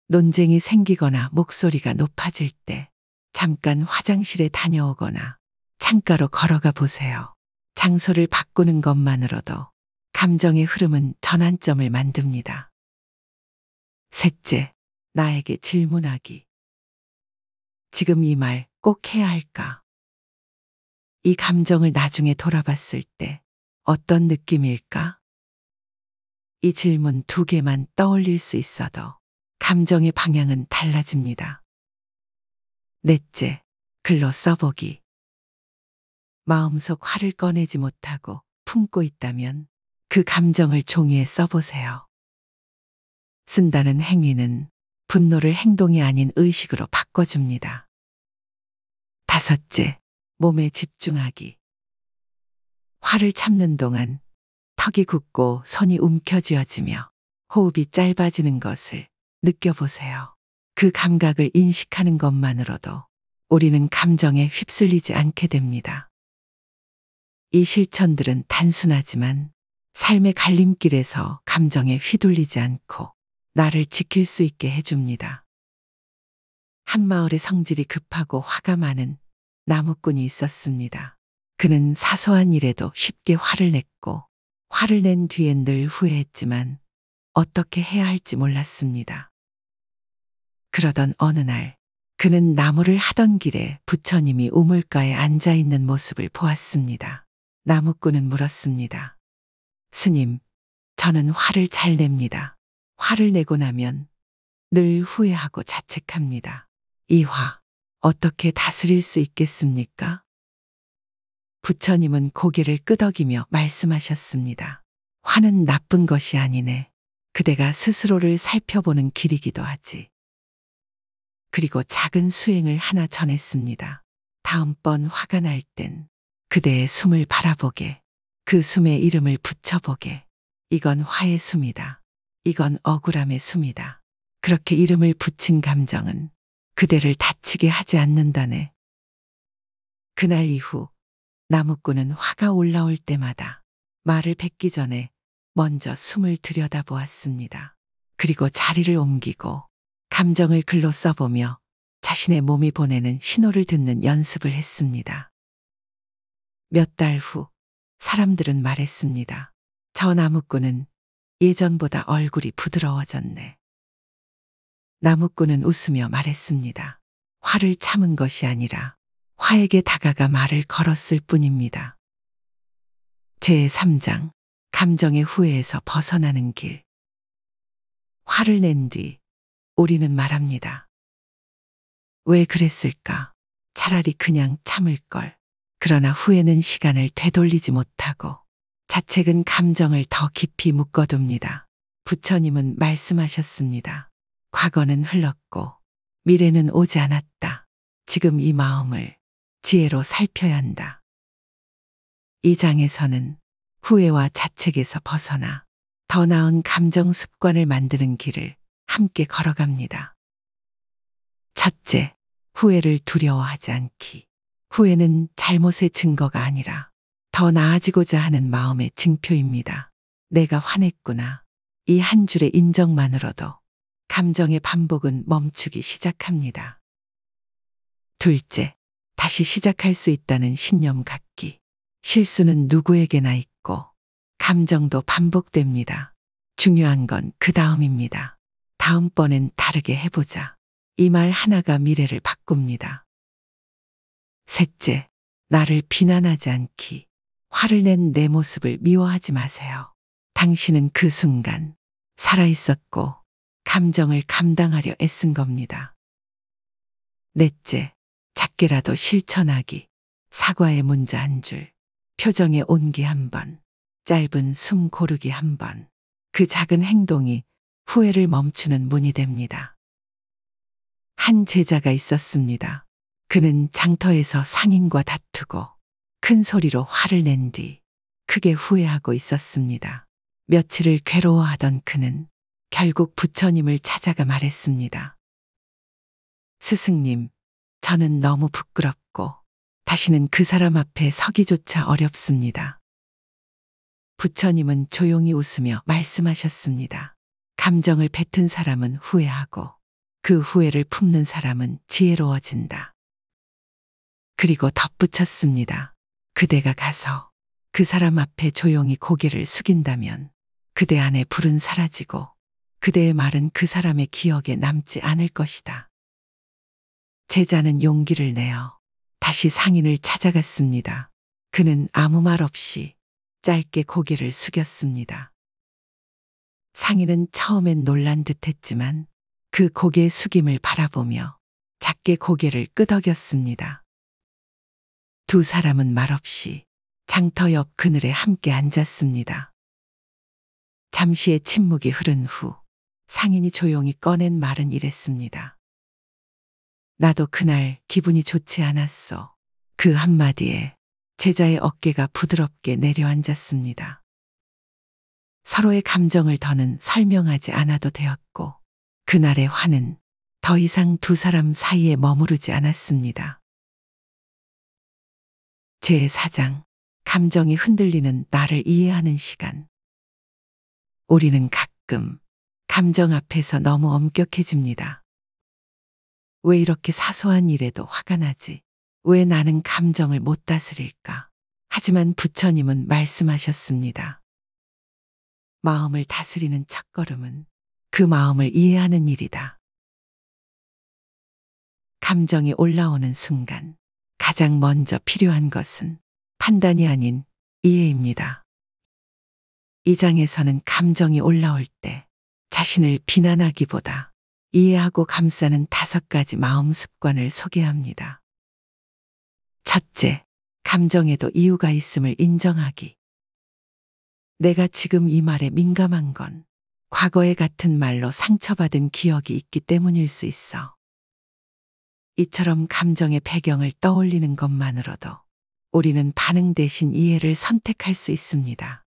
논쟁이 생기거나 목소리가 높아질 때 잠깐 화장실에 다녀오거나 창가로 걸어가 보세요. 장소를 바꾸는 것만으로도 감정의 흐름은 전환점을 만듭니다. 셋째, 나에게 질문하기. 지금 이 말 꼭 해야 할까? 이 감정을 나중에 돌아봤을 때 어떤 느낌일까? 이 질문 2개만 떠올릴 수 있어도 감정의 방향은 달라집니다. 넷째, 글로 써보기. 마음속 화를 꺼내지 못하고 품고 있다면 그 감정을 종이에 써보세요. 쓴다는 행위는 분노를 행동이 아닌 의식으로 바꿔줍니다. 다섯째, 몸에 집중하기. 화를 참는 동안 턱이 굳고 손이 움켜쥐어지며 호흡이 짧아지는 것을 느껴보세요. 그 감각을 인식하는 것만으로도 우리는 감정에 휩쓸리지 않게 됩니다. 이 실천들은 단순하지만 삶의 갈림길에서 감정에 휘둘리지 않고 나를 지킬 수 있게 해줍니다. 한 마을에 성질이 급하고 화가 많은 나무꾼이 있었습니다. 그는 사소한 일에도 쉽게 화를 냈고 화를 낸 뒤엔 늘 후회했지만 어떻게 해야 할지 몰랐습니다. 그러던 어느 날 그는 나무를 하던 길에 부처님이 우물가에 앉아 있는 모습을 보았습니다. 나무꾼은 물었습니다. 스님, 저는 화를 잘 냅니다. 화를 내고 나면 늘 후회하고 자책합니다. 이 화, 어떻게 다스릴 수 있겠습니까? 부처님은 고개를 끄덕이며 말씀하셨습니다. 화는 나쁜 것이 아니네. 그대가 스스로를 살펴보는 길이기도 하지. 그리고 작은 수행을 하나 전했습니다. 다음번 화가 날 땐 그대의 숨을 바라보게, 그 숨에 이름을 붙여보게. 이건 화의 숨이다. 이건 억울함의 숨이다. 그렇게 이름을 붙인 감정은 그대를 다치게 하지 않는다네. 그날 이후 나무꾼은 화가 올라올 때마다 말을 뱉기 전에 먼저 숨을 들여다보았습니다. 그리고 자리를 옮기고 감정을 글로 써보며 자신의 몸이 보내는 신호를 듣는 연습을 했습니다. 몇 달 후 사람들은 말했습니다. 저 나무꾼은 예전보다 얼굴이 부드러워졌네. 나무꾼은 웃으며 말했습니다. 화를 참은 것이 아니라 화에게 다가가 말을 걸었을 뿐입니다. 제3장 감정의 후회에서 벗어나는 길. 화를 낸 뒤 우리는 말합니다. 왜 그랬을까? 차라리 그냥 참을 걸. 그러나 후회는 시간을 되돌리지 못하고 자책은 감정을 더 깊이 묶어둡니다. 부처님은 말씀하셨습니다. 과거는 흘렀고 미래는 오지 않았다. 지금 이 마음을 지혜로 살펴야 한다. 이 장에서는 후회와 자책에서 벗어나 더 나은 감정 습관을 만드는 길을 함께 걸어갑니다. 첫째, 후회를 두려워하지 않기. 후회는 잘못의 증거가 아니라 더 나아지고자 하는 마음의 증표입니다. 내가 화냈구나. 이 한 줄의 인정만으로도 감정의 반복은 멈추기 시작합니다. 둘째, 다시 시작할 수 있다는 신념 갖기. 실수는 누구에게나 있고 감정도 반복됩니다. 중요한 건 그 다음입니다. 다음번엔 다르게 해보자. 이 말 하나가 미래를 바꿉니다. 셋째, 나를 비난하지 않기. 화를 낸 내 모습을 미워하지 마세요. 당신은 그 순간 살아있었고 감정을 감당하려 애쓴 겁니다. 넷째, 작게라도 실천하기. 사과의 문자 한 줄, 표정의 온기 한 번, 짧은 숨 고르기 한 번. 그 작은 행동이 후회를 멈추는 문이 됩니다. 한 제자가 있었습니다. 그는 장터에서 상인과 다투고 큰 소리로 화를 낸 뒤 크게 후회하고 있었습니다. 며칠을 괴로워하던 그는 결국 부처님을 찾아가 말했습니다. 스승님, 저는 너무 부끄럽고 다시는 그 사람 앞에 서기조차 어렵습니다. 부처님은 조용히 웃으며 말씀하셨습니다. 감정을 뱉은 사람은 후회하고 그 후회를 품는 사람은 지혜로워진다. 그리고 덧붙였습니다. 그대가 가서 그 사람 앞에 조용히 고개를 숙인다면 그대 안에 불은 사라지고 그대의 말은 그 사람의 기억에 남지 않을 것이다. 제자는 용기를 내어 다시 상인을 찾아갔습니다. 그는 아무 말 없이 짧게 고개를 숙였습니다. 상인은 처음엔 놀란 듯했지만 그 고개 숙임을 바라보며 작게 고개를 끄덕였습니다. 두 사람은 말없이 장터 옆 그늘에 함께 앉았습니다. 잠시의 침묵이 흐른 후 상인이 조용히 꺼낸 말은 이랬습니다. 나도 그날 기분이 좋지 않았소. 그 한마디에 제자의 어깨가 부드럽게 내려앉았습니다. 서로의 감정을 더는 설명하지 않아도 되었고 그날의 화는 더 이상 두 사람 사이에 머무르지 않았습니다. 제4장 감정이 흔들리는 나를 이해하는 시간. 우리는 가끔 감정 앞에서 너무 엄격해집니다. 왜 이렇게 사소한 일에도 화가 나지? 왜 나는 감정을 못 다스릴까? 하지만 부처님은 말씀하셨습니다. 마음을 다스리는 첫걸음은 그 마음을 이해하는 일이다. 감정이 올라오는 순간 가장 먼저 필요한 것은 판단이 아닌 이해입니다. 이 장에서는 감정이 올라올 때 자신을 비난하기보다 이해하고 감싸는 5가지 마음 습관을 소개합니다. 첫째, 감정에도 이유가 있음을 인정하기. 내가 지금 이 말에 민감한 건 과거의 같은 말로 상처받은 기억이 있기 때문일 수 있어. 이처럼 감정의 배경을 떠올리는 것만으로도 우리는 반응 대신 이해를 선택할 수 있습니다.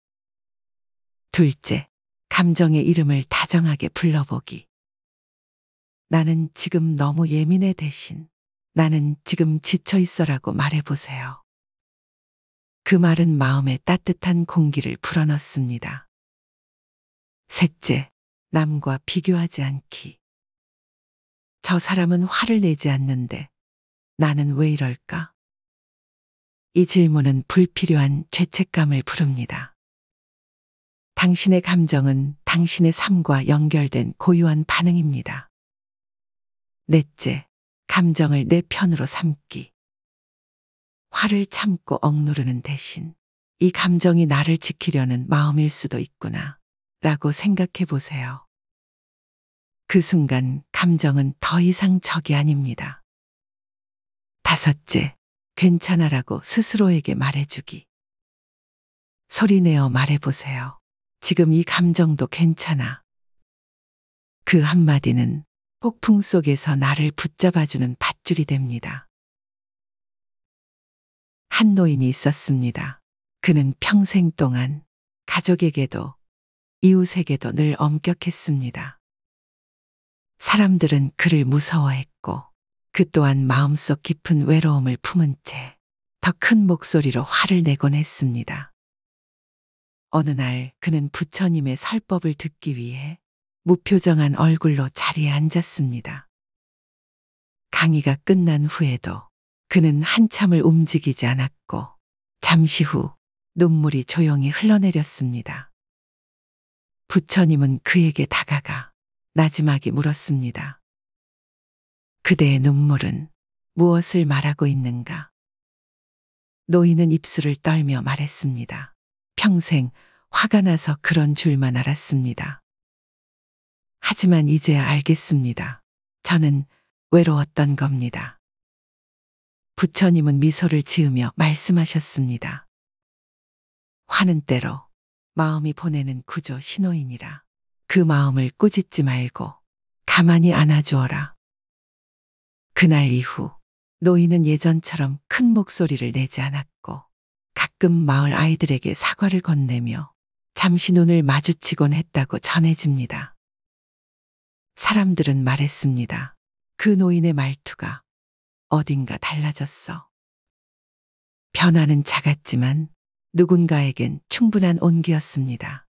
둘째, 감정의 이름을 다정하게 불러보기. 나는 지금 너무 예민해 대신 나는 지금 지쳐 있어라고 말해보세요. 그 말은 마음에 따뜻한 공기를 불어넣습니다. 셋째, 남과 비교하지 않기. 저 사람은 화를 내지 않는데 나는 왜 이럴까? 이 질문은 불필요한 죄책감을 부릅니다. 당신의 감정은 당신의 삶과 연결된 고유한 반응입니다. 넷째, 감정을 내 편으로 삼기. 화를 참고 억누르는 대신 이 감정이 나를 지키려는 마음일 수도 있구나 라고 생각해 보세요. 그 순간 감정은 더 이상 적이 아닙니다. 다섯째, 괜찮아라고 스스로에게 말해주기. 소리내어 말해보세요. 지금 이 감정도 괜찮아. 그 한마디는 폭풍 속에서 나를 붙잡아주는 밧줄이 됩니다. 한 노인이 있었습니다. 그는 평생 동안 가족에게도 이웃에게도 늘 엄격했습니다. 사람들은 그를 무서워했고 그 또한 마음속 깊은 외로움을 품은 채 더 큰 목소리로 화를 내곤 했습니다. 어느 날 그는 부처님의 설법을 듣기 위해 무표정한 얼굴로 자리에 앉았습니다. 강의가 끝난 후에도 그는 한참을 움직이지 않았고 잠시 후 눈물이 조용히 흘러내렸습니다. 부처님은 그에게 다가가 나지막이 물었습니다. 그대의 눈물은 무엇을 말하고 있는가? 노인은 입술을 떨며 말했습니다. 평생 화가 나서 그런 줄만 알았습니다. 하지만 이제야 알겠습니다. 저는 외로웠던 겁니다. 부처님은 미소를 지으며 말씀하셨습니다. 화는 때로 마음이 보내는 구조 신호이니라. 그 마음을 꾸짖지 말고 가만히 안아주어라. 그날 이후 노인은 예전처럼 큰 목소리를 내지 않았고 가끔 마을 아이들에게 사과를 건네며 잠시 눈을 마주치곤 했다고 전해집니다. 사람들은 말했습니다. 그 노인의 말투가 어딘가 달라졌어. 변화는 작았지만 누군가에겐 충분한 온기였습니다.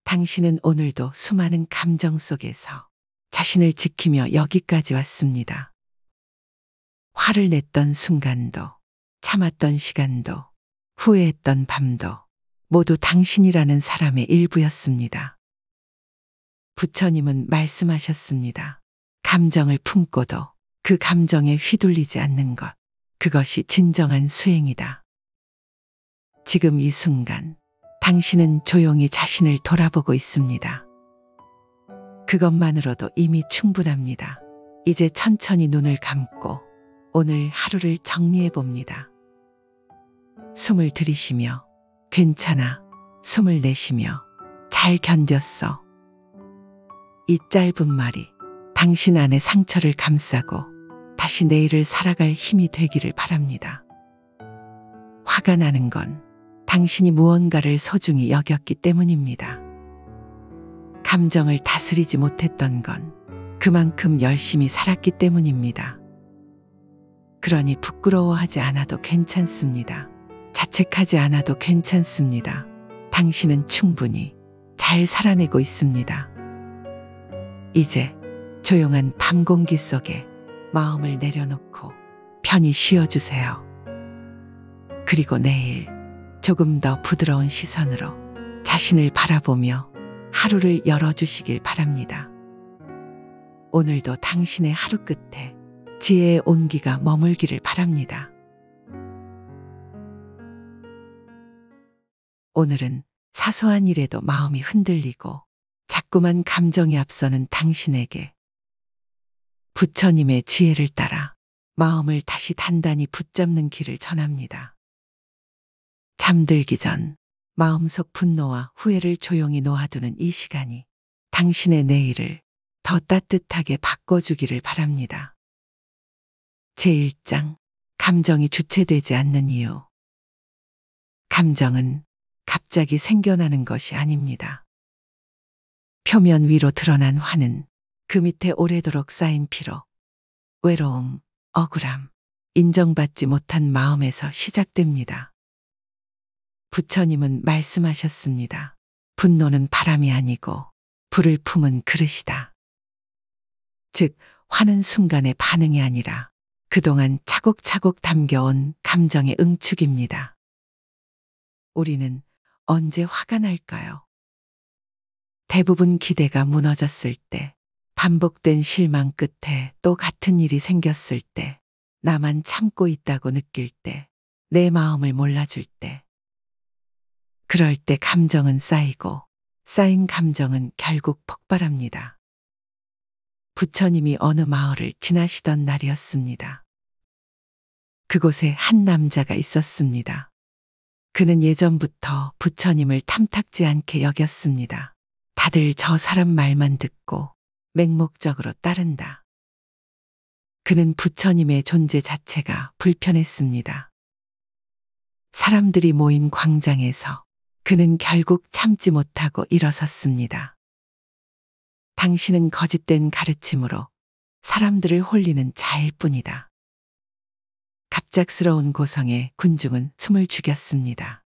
당신은 오늘도 수많은 감정 속에서 자신을 지키며 여기까지 왔습니다. 화를 냈던 순간도, 참았던 시간도, 후회했던 밤도 모두 당신이라는 사람의 일부였습니다. 부처님은 말씀하셨습니다. 감정을 품고도 그 감정에 휘둘리지 않는 것, 그것이 진정한 수행이다. 지금 이 순간 당신은 조용히 자신을 돌아보고 있습니다. 그것만으로도 이미 충분합니다. 이제 천천히 눈을 감고 오늘 하루를 정리해 봅니다. 숨을 들이쉬며 괜찮아, 숨을 내쉬며 잘 견뎠어. 이 짧은 말이 당신 안의 상처를 감싸고 다시 내일을 살아갈 힘이 되기를 바랍니다. 화가 나는 건 당신이 무언가를 소중히 여겼기 때문입니다. 감정을 다스리지 못했던 건 그만큼 열심히 살았기 때문입니다. 그러니 부끄러워하지 않아도 괜찮습니다. 자책하지 않아도 괜찮습니다. 당신은 충분히 잘 살아내고 있습니다. 이제 조용한 밤 공기 속에 마음을 내려놓고 편히 쉬어주세요. 그리고 내일 조금 더 부드러운 시선으로 자신을 바라보며 하루를 열어주시길 바랍니다. 오늘도 당신의 하루 끝에 지혜의 온기가 머물기를 바랍니다. 오늘은 사소한 일에도 마음이 흔들리고 자꾸만 감정이 앞서는 당신에게 부처님의 지혜를 따라 마음을 다시 단단히 붙잡는 길을 전합니다. 잠들기 전 마음속 분노와 후회를 조용히 놓아두는 이 시간이 당신의 내일을 더 따뜻하게 바꿔주기를 바랍니다. 제1장 감정이 주체되지 않는 이유. 감정은 갑자기 생겨나는 것이 아닙니다. 표면 위로 드러난 화는 그 밑에 오래도록 쌓인 피로, 외로움, 억울함, 인정받지 못한 마음에서 시작됩니다. 부처님은 말씀하셨습니다. 분노는 바람이 아니고 불을 품은 그릇이다. 즉, 화는 순간의 반응이 아니라 그동안 차곡차곡 담겨온 감정의 응축입니다. 우리는 언제 화가 날까요? 대부분 기대가 무너졌을 때, 반복된 실망 끝에 또 같은 일이 생겼을 때, 나만 참고 있다고 느낄 때, 내 마음을 몰라줄 때. 그럴 때 감정은 쌓이고, 쌓인 감정은 결국 폭발합니다. 부처님이 어느 마을을 지나시던 날이었습니다. 그곳에 한 남자가 있었습니다. 그는 예전부터 부처님을 탐탁지 않게 여겼습니다. 다들 저 사람 말만 듣고 맹목적으로 따른다. 그는 부처님의 존재 자체가 불편했습니다. 사람들이 모인 광장에서 그는 결국 참지 못하고 일어섰습니다. 당신은 거짓된 가르침으로 사람들을 홀리는 자일 뿐이다. 갑작스러운 고성에 군중은 숨을 죽였습니다.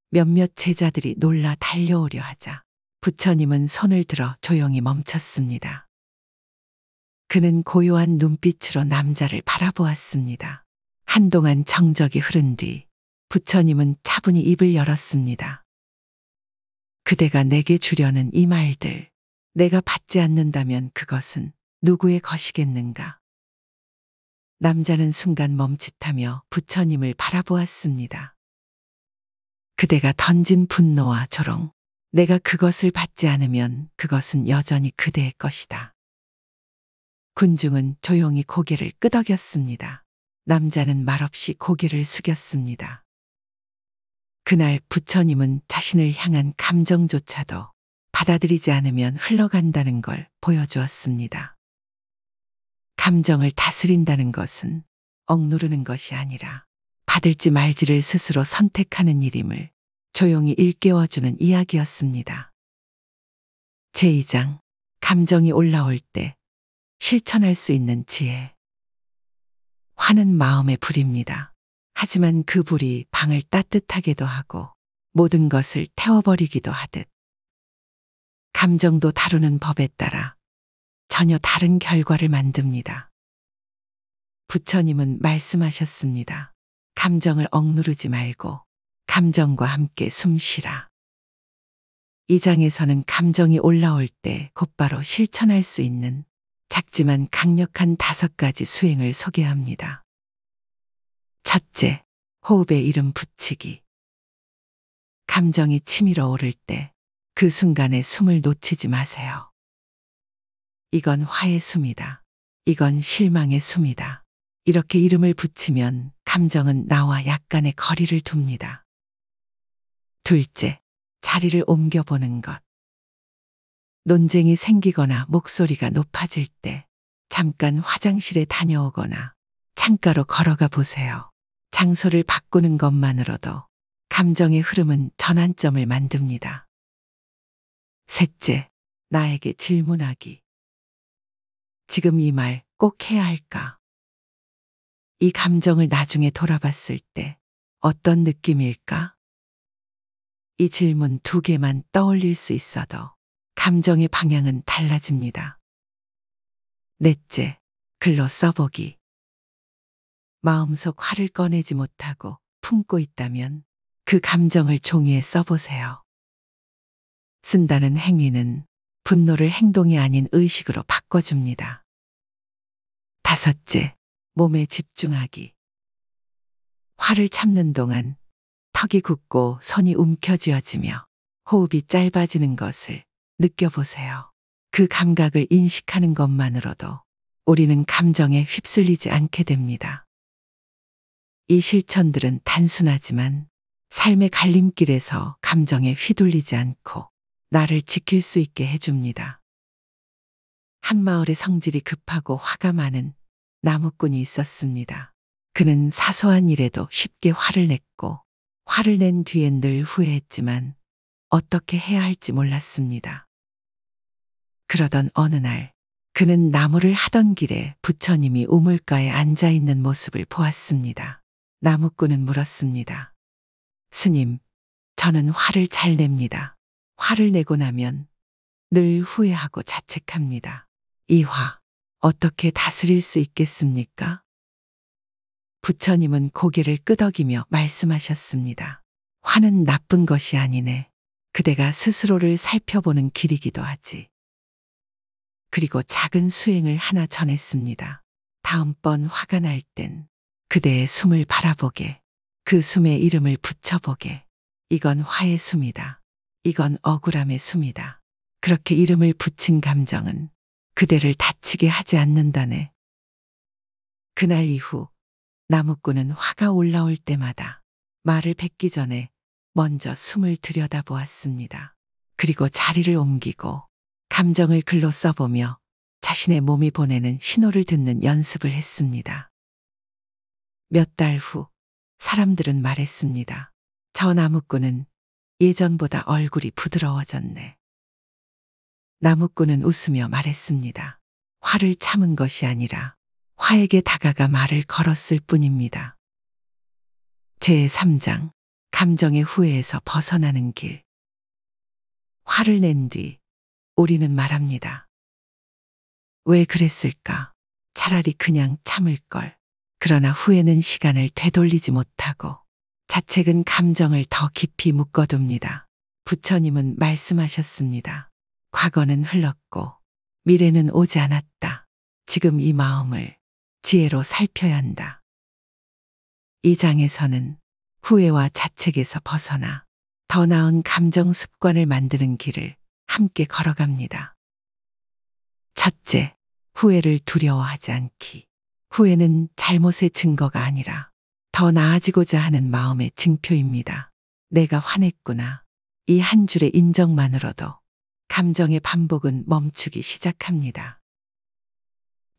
몇몇 제자들이 놀라 달려오려 하자 부처님은 손을 들어 조용히 멈췄습니다. 그는 고요한 눈빛으로 남자를 바라보았습니다. 한동안 정적이 흐른 뒤 부처님은 차분히 입을 열었습니다. 그대가 내게 주려는 이 말들, 내가 받지 않는다면 그것은 누구의 것이겠는가? 남자는 순간 멈칫하며 부처님을 바라보았습니다. 그대가 던진 분노와 조롱, 내가 그것을 받지 않으면 그것은 여전히 그대의 것이다. 군중은 조용히 고개를 끄덕였습니다. 남자는 말없이 고개를 숙였습니다. 그날 부처님은 자신을 향한 감정조차도 받아들이지 않으면 흘러간다는 걸 보여주었습니다. 감정을 다스린다는 것은 억누르는 것이 아니라 받을지 말지를 스스로 선택하는 일임을 조용히 일깨워주는 이야기였습니다. 제2장, 감정이 올라올 때 실천할 수 있는 지혜. 화는 마음의 불입니다. 하지만 그 불이 방을 따뜻하게도 하고 모든 것을 태워버리기도 하듯 감정도 다루는 법에 따라 전혀 다른 결과를 만듭니다. 부처님은 말씀하셨습니다. 감정을 억누르지 말고 감정과 함께 숨 쉬라. 이 장에서는 감정이 올라올 때 곧바로 실천할 수 있는 작지만 강력한 5가지 수행을 소개합니다. 첫째, 호흡에 이름 붙이기. 감정이 치밀어 오를 때 그 순간에 숨을 놓치지 마세요. 이건 화의 숨이다. 이건 실망의 숨이다. 이렇게 이름을 붙이면 감정은 나와 약간의 거리를 둡니다. 둘째, 자리를 옮겨보는 것. 논쟁이 생기거나 목소리가 높아질 때 잠깐 화장실에 다녀오거나 창가로 걸어가 보세요. 장소를 바꾸는 것만으로도 감정의 흐름은 전환점을 만듭니다. 셋째, 나에게 질문하기. 지금 이 말 꼭 해야 할까? 이 감정을 나중에 돌아봤을 때 어떤 느낌일까? 이 질문 2개만 떠올릴 수 있어도 감정의 방향은 달라집니다. 넷째, 글로 써보기. 마음속 화를 꺼내지 못하고 품고 있다면 그 감정을 종이에 써보세요. 쓴다는 행위는 분노를 행동이 아닌 의식으로 바꿔줍니다. 다섯째, 몸에 집중하기. 화를 참는 동안 턱이 굳고 손이 움켜쥐어지며 호흡이 짧아지는 것을 느껴보세요. 그 감각을 인식하는 것만으로도 우리는 감정에 휩쓸리지 않게 됩니다. 이 실천들은 단순하지만 삶의 갈림길에서 감정에 휘둘리지 않고 나를 지킬 수 있게 해줍니다. 한 마을에 성질이 급하고 화가 많은 나무꾼이 있었습니다. 그는 사소한 일에도 쉽게 화를 냈고 화를 낸 뒤엔 늘 후회했지만 어떻게 해야 할지 몰랐습니다. 그러던 어느 날 그는 나무를 하던 길에 부처님이 우물가에 앉아 있는 모습을 보았습니다. 나무꾼은 물었습니다. 스님, 저는 화를 잘 냅니다. 화를 내고 나면 늘 후회하고 자책합니다. 이 화, 어떻게 다스릴 수 있겠습니까? 부처님은 고개를 끄덕이며 말씀하셨습니다. 화는 나쁜 것이 아니네. 그대가 스스로를 살펴보는 길이기도 하지. 그리고 작은 수행을 하나 전했습니다. 다음번 화가 날 땐 그대의 숨을 바라보게, 그 숨에 이름을 붙여보게. 이건 화의 숨이다. 이건 억울함의 숨이다. 그렇게 이름을 붙인 감정은 그대를 다치게 하지 않는다네. 그날 이후 나무꾼은 화가 올라올 때마다 말을 뱉기 전에 먼저 숨을 들여다보았습니다. 그리고 자리를 옮기고 감정을 글로 써보며 자신의 몸이 보내는 신호를 듣는 연습을 했습니다. 몇 달 후 사람들은 말했습니다. 저 나무꾼은 예전보다 얼굴이 부드러워졌네. 나무꾼은 웃으며 말했습니다. 화를 참은 것이 아니라 화에게 다가가 말을 걸었을 뿐입니다. 제3장 감정의 후회에서 벗어나는 길. 화를 낸 뒤 우리는 말합니다. 왜 그랬을까? 차라리 그냥 참을 걸. 그러나 후회는 시간을 되돌리지 못하고 자책은 감정을 더 깊이 묶어둡니다. 부처님은 말씀하셨습니다. 과거는 흘렀고 미래는 오지 않았다. 지금 이 마음을 지혜로 살펴야 한다. 이 장에서는 후회와 자책에서 벗어나 더 나은 감정 습관을 만드는 길을 함께 걸어갑니다. 첫째, 후회를 두려워하지 않기. 후회는 잘못의 증거가 아니라 더 나아지고자 하는 마음의 증표입니다. 내가 화냈구나. 이 한 줄의 인정만으로도 감정의 반복은 멈추기 시작합니다.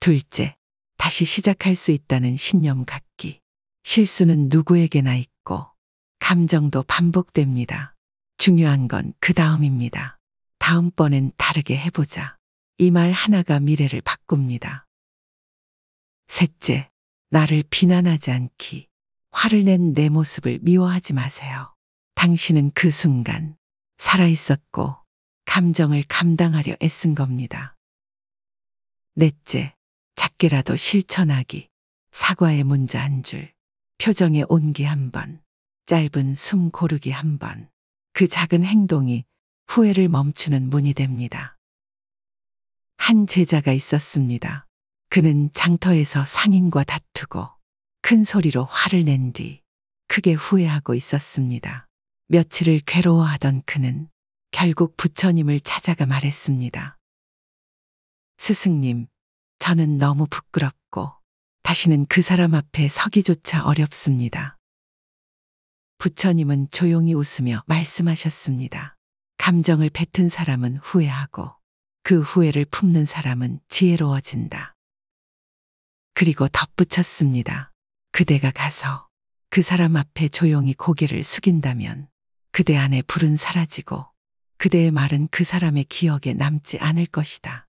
둘째, 다시 시작할 수 있다는 신념 갖기. 실수는 누구에게나 있고 감정도 반복됩니다. 중요한 건 그 다음입니다. 다음번엔 다르게 해보자. 이 말 하나가 미래를 바꿉니다. 셋째, 나를 비난하지 않기. 화를 낸 내 모습을 미워하지 마세요. 당신은 그 순간 살아있었고 감정을 감당하려 애쓴 겁니다. 넷째, 작게라도 실천하기. 사과의 문자 한 줄, 표정의 온기 한 번, 짧은 숨 고르기 한 번. 그 작은 행동이 후회를 멈추는 문이 됩니다. 한 제자가 있었습니다. 그는 장터에서 상인과 다투고 큰 소리로 화를 낸 뒤 크게 후회하고 있었습니다. 며칠을 괴로워하던 그는 결국 부처님을 찾아가 말했습니다. 스승님, 저는 너무 부끄럽고 다시는 그 사람 앞에 서기조차 어렵습니다. 부처님은 조용히 웃으며 말씀하셨습니다. 감정을 뱉은 사람은 후회하고 그 후회를 품는 사람은 지혜로워진다. 그리고 덧붙였습니다. 그대가 가서 그 사람 앞에 조용히 고개를 숙인다면 그대 안에 불은 사라지고 그대의 말은 그 사람의 기억에 남지 않을 것이다.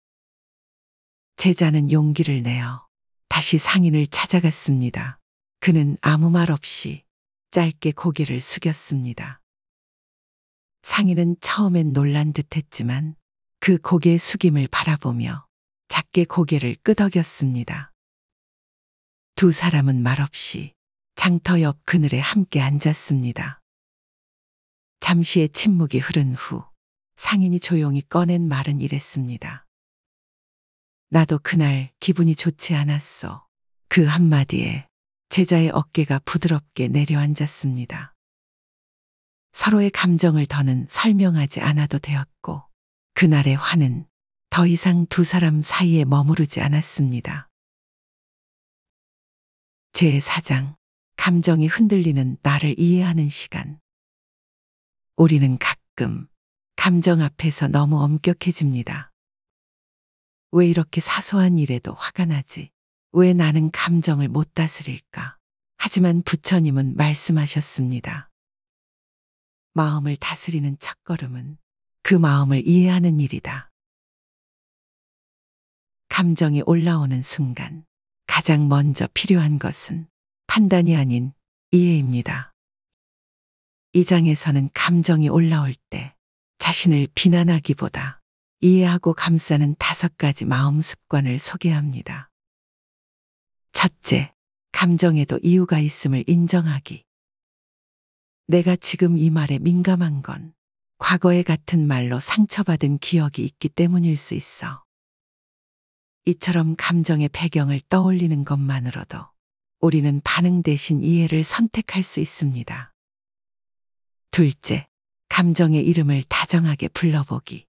제자는 용기를 내어 다시 상인을 찾아갔습니다. 그는 아무 말 없이 짧게 고개를 숙였습니다. 상인은 처음엔 놀란 듯했지만 그 고개 숙임을 바라보며 작게 고개를 끄덕였습니다. 두 사람은 말없이 장터 옆 그늘에 함께 앉았습니다. 잠시의 침묵이 흐른 후 상인이 조용히 꺼낸 말은 이랬습니다. 나도 그날 기분이 좋지 않았소. 그 한마디에 제자의 어깨가 부드럽게 내려앉았습니다. 서로의 감정을 더는 설명하지 않아도 되었고 그날의 화는 더 이상 두 사람 사이에 머무르지 않았습니다. 제4장 감정이 흔들리는 나를 이해하는 시간. 우리는 가끔 감정 앞에서 너무 엄격해집니다. 왜 이렇게 사소한 일에도 화가 나지? 왜 나는 감정을 못 다스릴까? 하지만 부처님은 말씀하셨습니다. 마음을 다스리는 첫걸음은 그 마음을 이해하는 일이다. 감정이 올라오는 순간 가장 먼저 필요한 것은 판단이 아닌 이해입니다. 이 장에서는 감정이 올라올 때 자신을 비난하기보다 이해하고 감싸는 5가지 마음 습관을 소개합니다. 첫째, 감정에도 이유가 있음을 인정하기. 내가 지금 이 말에 민감한 건 과거에 같은 말로 상처받은 기억이 있기 때문일 수 있어. 이처럼 감정의 배경을 떠올리는 것만으로도 우리는 반응 대신 이해를 선택할 수 있습니다. 둘째, 감정의 이름을 다정하게 불러보기.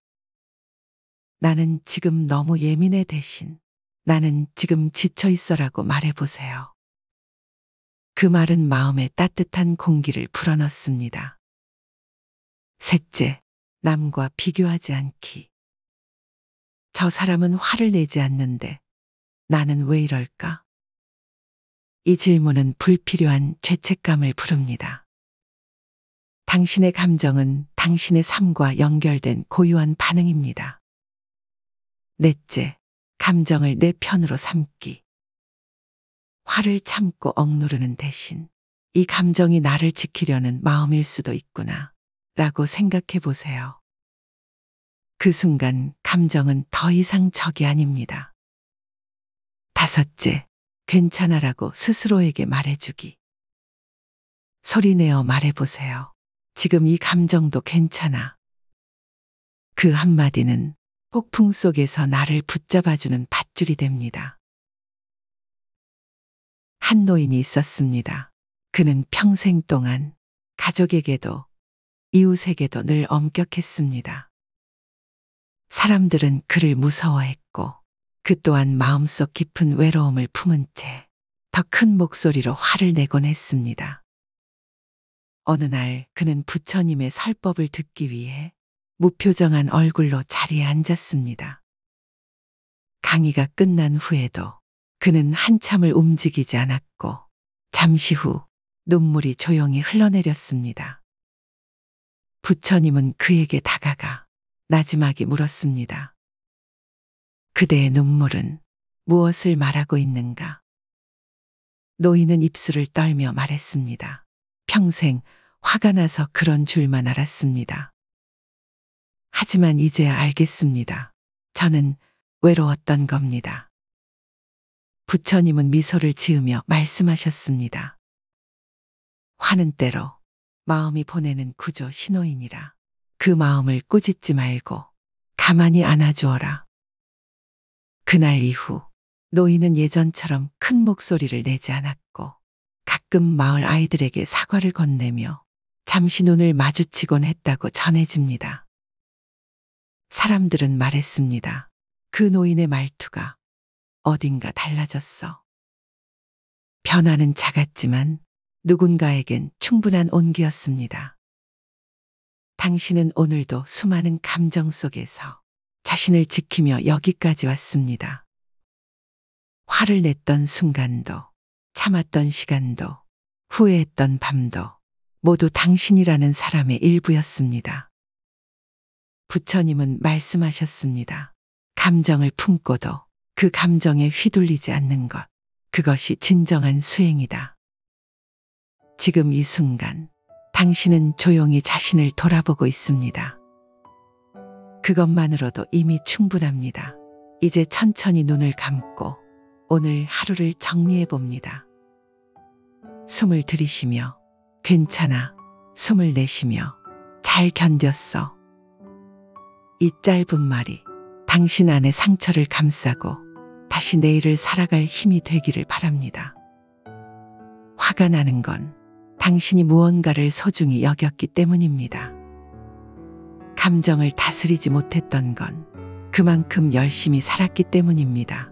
나는 지금 너무 예민해 대신 나는 지금 지쳐 있어라고 말해보세요. 그 말은 마음에 따뜻한 공기를 불어넣습니다. 셋째, 남과 비교하지 않기. 저 사람은 화를 내지 않는데 나는 왜 이럴까? 이 질문은 불필요한 죄책감을 부릅니다. 당신의 감정은 당신의 삶과 연결된 고유한 반응입니다. 넷째, 감정을 내 편으로 삼기. 화를 참고 억누르는 대신 이 감정이 나를 지키려는 마음일 수도 있구나 라고 생각해 보세요. 그 순간 감정은 더 이상 적이 아닙니다. 다섯째, 괜찮아라고 스스로에게 말해주기. 소리내어 말해보세요. 지금 이 감정도 괜찮아. 그 한마디는 폭풍 속에서 나를 붙잡아주는 밧줄이 됩니다. 한 노인이 있었습니다. 그는 평생 동안 가족에게도 이웃에게도 늘 엄격했습니다. 사람들은 그를 무서워했고 그 또한 마음속 깊은 외로움을 품은 채 더 큰 목소리로 화를 내곤 했습니다. 어느 날 그는 부처님의 설법을 듣기 위해 무표정한 얼굴로 자리에 앉았습니다. 강의가 끝난 후에도 그는 한참을 움직이지 않았고 잠시 후 눈물이 조용히 흘러내렸습니다. 부처님은 그에게 다가가 나지막이 물었습니다. 그대의 눈물은 무엇을 말하고 있는가? 노인은 입술을 떨며 말했습니다. 평생 화가 나서 그런 줄만 알았습니다. 하지만 이제야 알겠습니다. 저는 외로웠던 겁니다. 부처님은 미소를 지으며 말씀하셨습니다. 화는 때로 마음이 보내는 구조 신호이니라. 그 마음을 꾸짖지 말고 가만히 안아주어라. 그날 이후 노인은 예전처럼 큰 목소리를 내지 않았고 가끔 마을 아이들에게 사과를 건네며 잠시 눈을 마주치곤 했다고 전해집니다. 사람들은 말했습니다. 그 노인의 말투가 어딘가 달라졌어. 변화는 작았지만 누군가에겐 충분한 온기였습니다. 당신은 오늘도 수많은 감정 속에서 자신을 지키며 여기까지 왔습니다. 화를 냈던 순간도, 참았던 시간도, 후회했던 밤도 모두 당신이라는 사람의 일부였습니다. 부처님은 말씀하셨습니다. 감정을 품고도 그 감정에 휘둘리지 않는 것, 그것이 진정한 수행이다. 지금 이 순간 당신은 조용히 자신을 돌아보고 있습니다. 그것만으로도 이미 충분합니다. 이제 천천히 눈을 감고 오늘 하루를 정리해 봅니다. 숨을 들이쉬며 괜찮아, 숨을 내쉬며 잘 견뎠어. 이 짧은 말이 당신 안의 상처를 감싸고 다시 내일을 살아갈 힘이 되기를 바랍니다. 화가 나는 건 당신이 무언가를 소중히 여겼기 때문입니다. 감정을 다스리지 못했던 건 그만큼 열심히 살았기 때문입니다.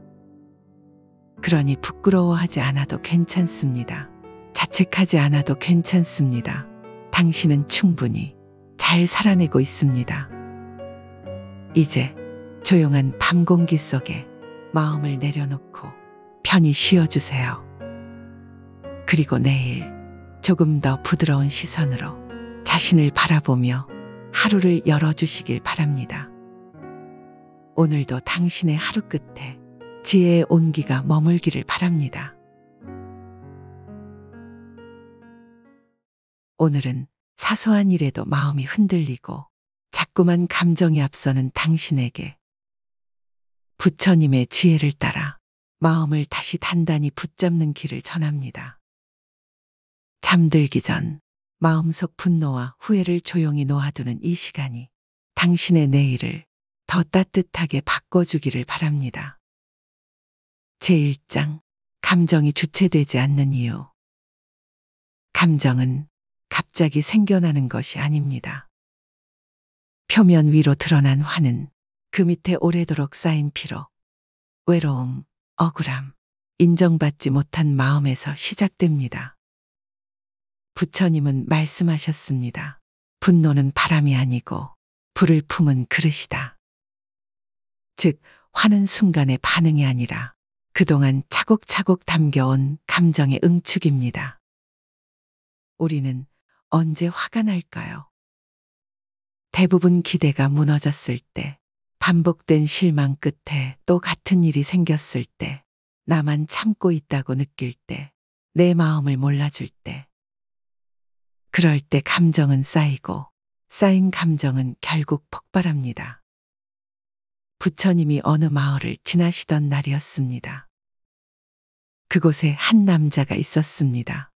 그러니 부끄러워하지 않아도 괜찮습니다. 자책하지 않아도 괜찮습니다. 당신은 충분히 잘 살아내고 있습니다. 이제 조용한 밤 공기 속에 마음을 내려놓고 편히 쉬어주세요. 그리고 내일 조금 더 부드러운 시선으로 자신을 바라보며 하루를 열어주시길 바랍니다. 오늘도 당신의 하루 끝에 지혜의 온기가 머물기를 바랍니다. 오늘은 사소한 일에도 마음이 흔들리고 자꾸만 감정이 앞서는 당신에게 부처님의 지혜를 따라 마음을 다시 단단히 붙잡는 길을 전합니다. 잠들기 전 마음속 분노와 후회를 조용히 놓아두는 이 시간이 당신의 내일을 더 따뜻하게 바꿔주기를 바랍니다. 제1장 감정이 주체되지 않는 이유. 감정은 갑자기 생겨나는 것이 아닙니다. 표면 위로 드러난 화는 그 밑에 오래도록 쌓인 피로, 외로움, 억울함, 인정받지 못한 마음에서 시작됩니다. 부처님은 말씀하셨습니다. 분노는 바람이 아니고 불을 품은 그릇이다. 즉, 화는 순간의 반응이 아니라 그동안 차곡차곡 담겨온 감정의 응축입니다. 우리는 언제 화가 날까요? 대부분 기대가 무너졌을 때, 반복된 실망 끝에 또 같은 일이 생겼을 때, 나만 참고 있다고 느낄 때, 내 마음을 몰라줄 때. 그럴 때 감정은 쌓이고, 쌓인 감정은 결국 폭발합니다. 부처님이 어느 마을을 지나시던 날이었습니다. 그곳에 한 남자가 있었습니다.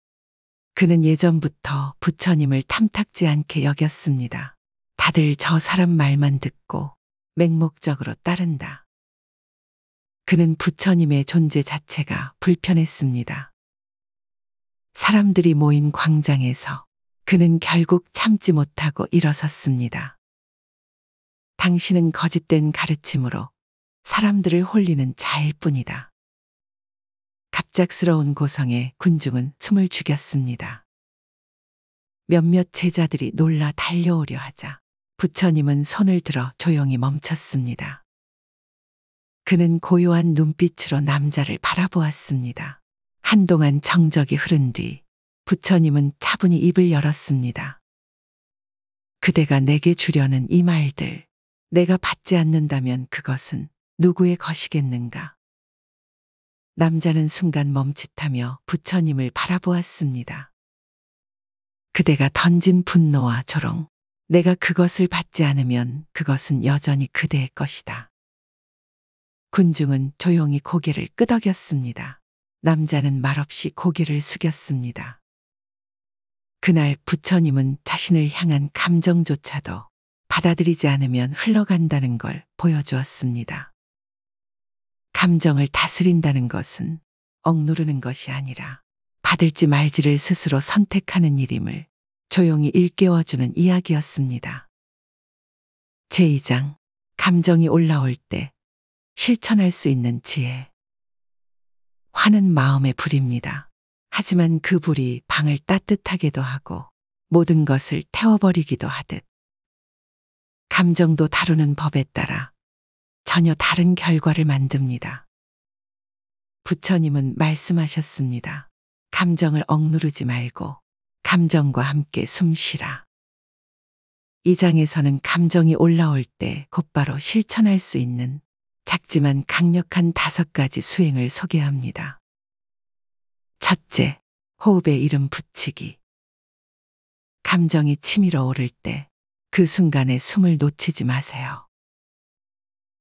그는 예전부터 부처님을 탐탁지 않게 여겼습니다. 다들 저 사람 말만 듣고 맹목적으로 따른다. 그는 부처님의 존재 자체가 불편했습니다. 사람들이 모인 광장에서 그는 결국 참지 못하고 일어섰습니다. 당신은 거짓된 가르침으로 사람들을 홀리는 자일 뿐이다. 갑작스러운 고성에 군중은 숨을 죽였습니다. 몇몇 제자들이 놀라 달려오려 하자 부처님은 손을 들어 조용히 멈췄습니다. 그는 고요한 눈빛으로 남자를 바라보았습니다. 한동안 정적이 흐른 뒤 부처님은 차분히 입을 열었습니다. 그대가 내게 주려는 이 말들, 내가 받지 않는다면 그것은 누구의 것이겠는가? 남자는 순간 멈칫하며 부처님을 바라보았습니다. 그대가 던진 분노와 조롱, 내가 그것을 받지 않으면 그것은 여전히 그대의 것이다. 군중은 조용히 고개를 끄덕였습니다. 남자는 말없이 고개를 숙였습니다. 그날 부처님은 자신을 향한 감정조차도 받아들이지 않으면 흘러간다는 걸 보여주었습니다. 감정을 다스린다는 것은 억누르는 것이 아니라 받을지 말지를 스스로 선택하는 일임을 조용히 일깨워주는 이야기였습니다. 제2장 감정이 올라올 때 실천할 수 있는 지혜. 화는 마음의 불입니다. 하지만 그 불이 방을 따뜻하게도 하고 모든 것을 태워버리기도 하듯 감정도 다루는 법에 따라 전혀 다른 결과를 만듭니다. 부처님은 말씀하셨습니다. 감정을 억누르지 말고 감정과 함께 숨 쉬라. 이 장에서는 감정이 올라올 때 곧바로 실천할 수 있는 작지만 강력한 5가지 수행을 소개합니다. 첫째, 호흡에 이름 붙이기. 감정이 치밀어 오를 때 그 순간에 숨을 놓치지 마세요.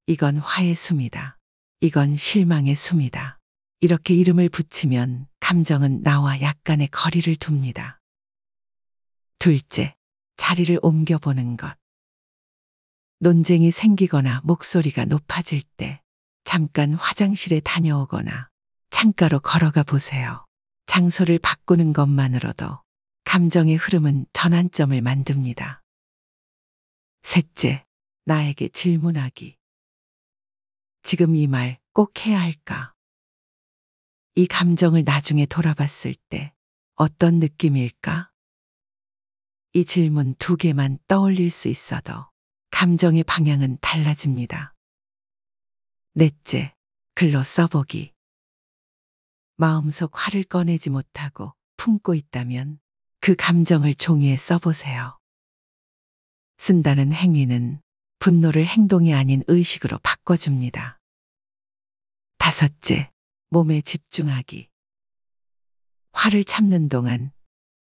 이건 화의 숨이다. 이건 실망의 숨이다. 이렇게 이름을 붙이면 감정은 나와 약간의 거리를 둡니다. 둘째, 자리를 옮겨보는 것. 논쟁이 생기거나 목소리가 높아질 때 잠깐 화장실에 다녀오거나 창가로 걸어가 보세요. 장소를 바꾸는 것만으로도 감정의 흐름은 전환점을 만듭니다. 셋째, 나에게 질문하기. 지금 이 말 꼭 해야 할까? 이 감정을 나중에 돌아봤을 때 어떤 느낌일까? 이 질문 2개만 떠올릴 수 있어도 감정의 방향은 달라집니다. 넷째, 글로 써보기. 마음속 화를 꺼내지 못하고 품고 있다면 그 감정을 종이에 써보세요. 쓴다는 행위는 분노를 행동이 아닌 의식으로 바꿔줍니다. 다섯째, 몸에 집중하기. 화를 참는 동안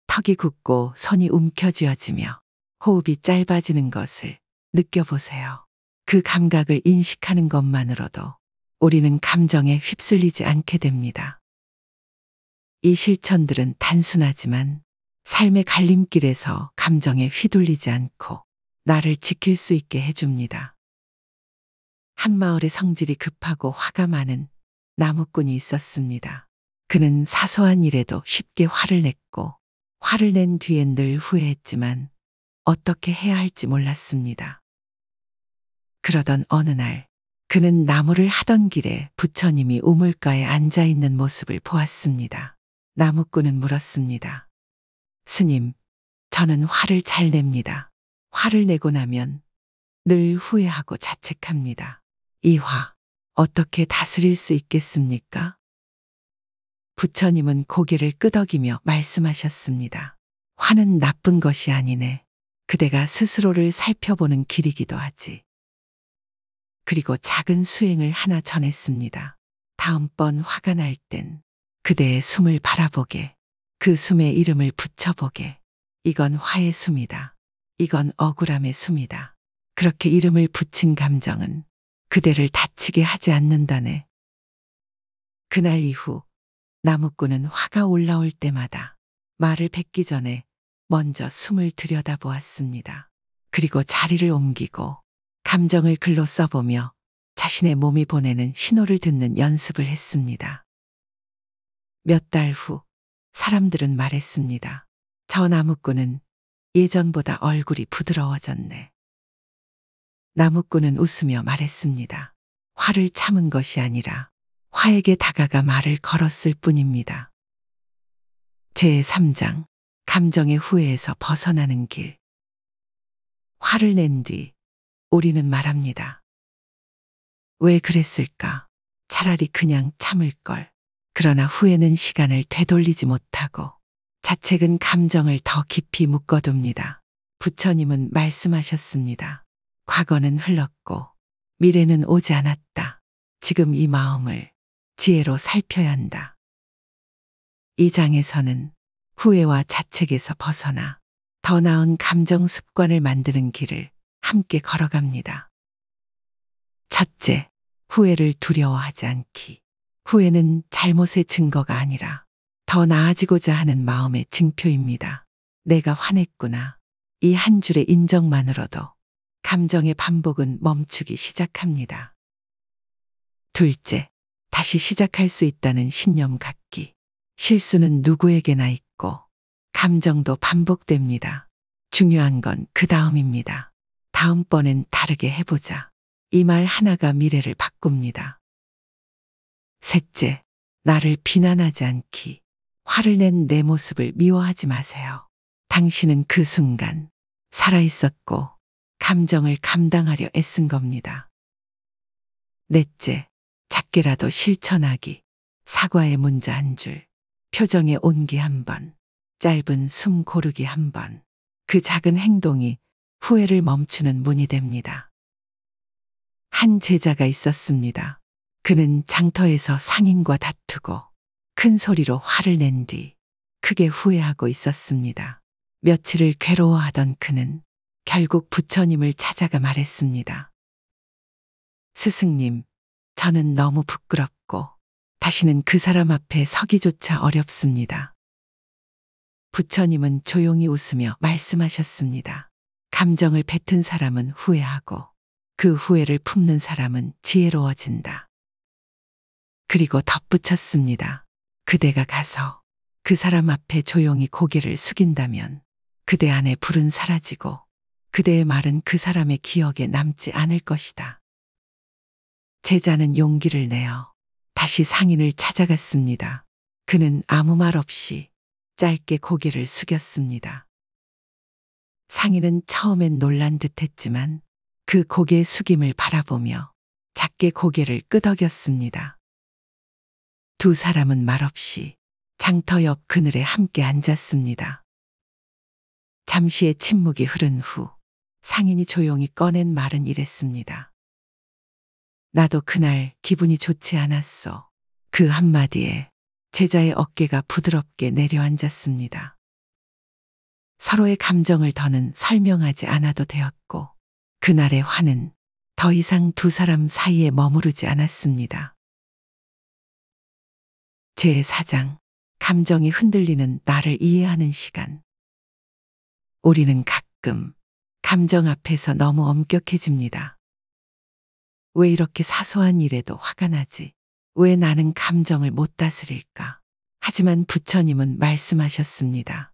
턱이 굳고 손이 움켜쥐어지며 호흡이 짧아지는 것을 느껴보세요. 그 감각을 인식하는 것만으로도 우리는 감정에 휩쓸리지 않게 됩니다. 이 실천들은 단순하지만 삶의 갈림길에서 감정에 휘둘리지 않고 나를 지킬 수 있게 해줍니다. 한 마을에 성질이 급하고 화가 많은 나무꾼이 있었습니다. 그는 사소한 일에도 쉽게 화를 냈고 화를 낸 뒤엔 늘 후회했지만 어떻게 해야 할지 몰랐습니다. 그러던 어느 날 그는 나무를 하던 길에 부처님이 우물가에 앉아 있는 모습을 보았습니다. 나무꾼은 물었습니다. 스님, 저는 화를 잘 냅니다. 화를 내고 나면 늘 후회하고 자책합니다. 이 화, 어떻게 다스릴 수 있겠습니까? 부처님은 고개를 끄덕이며 말씀하셨습니다. 화는 나쁜 것이 아니네. 그대가 스스로를 살펴보는 길이기도 하지. 그리고 작은 수행을 하나 전했습니다. 다음번 화가 날 땐 그대의 숨을 바라보게, 그 숨에 이름을 붙여보게. 이건 화의 숨이다. 이건 억울함의 숨이다. 그렇게 이름을 붙인 감정은 그대를 다치게 하지 않는다네. 그날 이후 나무꾼은 화가 올라올 때마다 말을 뱉기 전에 먼저 숨을 들여다보았습니다. 그리고 자리를 옮기고 감정을 글로 써보며 자신의 몸이 보내는 신호를 듣는 연습을 했습니다. 몇 달 후 사람들은 말했습니다. 저 나무꾼은 예전보다 얼굴이 부드러워졌네. 나무꾼은 웃으며 말했습니다. 화를 참은 것이 아니라 화에게 다가가 말을 걸었을 뿐입니다. 제3장, 감정의 후회에서 벗어나는 길. 화를 낸 뒤 우리는 말합니다. 왜 그랬을까? 차라리 그냥 참을 걸. 그러나 후회는 시간을 되돌리지 못하고 자책은 감정을 더 깊이 묶어둡니다. 부처님은 말씀하셨습니다. 과거는 흘렀고 미래는 오지 않았다. 지금 이 마음을 지혜로 살펴야 한다. 이 장에서는 후회와 자책에서 벗어나 더 나은 감정 습관을 만드는 길을 함께 걸어갑니다. 첫째, 후회를 두려워하지 않기. 후회는 잘못의 증거가 아니라 더 나아지고자 하는 마음의 증표입니다. 내가 화냈구나. 이 한 줄의 인정만으로도 감정의 반복은 멈추기 시작합니다. 둘째, 다시 시작할 수 있다는 신념 갖기. 실수는 누구에게나 있고 감정도 반복됩니다. 중요한 건 그 다음입니다. 다음번엔 다르게 해보자. 이 말 하나가 미래를 바꿉니다. 셋째, 나를 비난하지 않기. 화를 낸 내 모습을 미워하지 마세요. 당신은 그 순간 살아있었고 감정을 감당하려 애쓴 겁니다. 넷째, 작게라도 실천하기. 사과의 문자 한 줄, 표정의 온기 한 번, 짧은 숨 고르기 한 번. 그 작은 행동이 후회를 멈추는 문이 됩니다. 한 제자가 있었습니다. 그는 장터에서 상인과 다투고 큰 소리로 화를 낸 뒤 크게 후회하고 있었습니다. 며칠을 괴로워하던 그는 결국 부처님을 찾아가 말했습니다. 스승님, 저는 너무 부끄럽고 다시는 그 사람 앞에 서기조차 어렵습니다. 부처님은 조용히 웃으며 말씀하셨습니다. 감정을 뱉은 사람은 후회하고 그 후회를 품는 사람은 지혜로워진다. 그리고 덧붙였습니다. 그대가 가서 그 사람 앞에 조용히 고개를 숙인다면 그대 안에 불은 사라지고 그대의 말은 그 사람의 기억에 남지 않을 것이다. 제자는 용기를 내어 다시 상인을 찾아갔습니다. 그는 아무 말 없이 짧게 고개를 숙였습니다. 상인은 처음엔 놀란 듯했지만 그 고개 숙임을 바라보며 작게 고개를 끄덕였습니다. 두 사람은 말없이 장터 옆 그늘에 함께 앉았습니다. 잠시의 침묵이 흐른 후 상인이 조용히 꺼낸 말은 이랬습니다. 나도 그날 기분이 좋지 않았소. 그 한마디에 제자의 어깨가 부드럽게 내려앉았습니다. 서로의 감정을 더는 설명하지 않아도 되었고, 그날의 화는 더 이상 두 사람 사이에 머무르지 않았습니다. 제4장, 감정이 흔들리는 나를 이해하는 시간. 우리는 가끔 감정 앞에서 너무 엄격해집니다. 왜 이렇게 사소한 일에도 화가 나지? 왜 나는 감정을 못 다스릴까? 하지만 부처님은 말씀하셨습니다.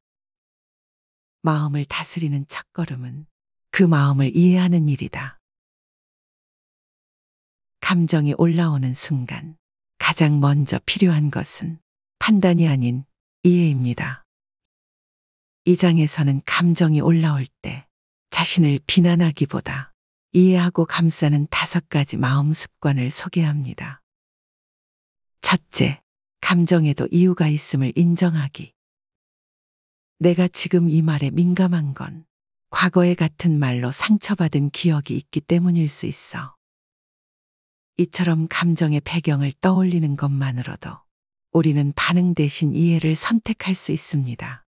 마음을 다스리는 첫걸음은 그 마음을 이해하는 일이다. 감정이 올라오는 순간 가장 먼저 필요한 것은 판단이 아닌 이해입니다. 이 장에서는 감정이 올라올 때 자신을 비난하기보다 이해하고 감싸는 5가지 마음 습관을 소개합니다. 첫째, 감정에도 이유가 있음을 인정하기. 내가 지금 이 말에 민감한 건 과거의 같은 말로 상처받은 기억이 있기 때문일 수 있어. 이처럼 감정의 배경을 떠올리는 것만으로도 우리는 반응 대신 이해를 선택할 수 있습니다.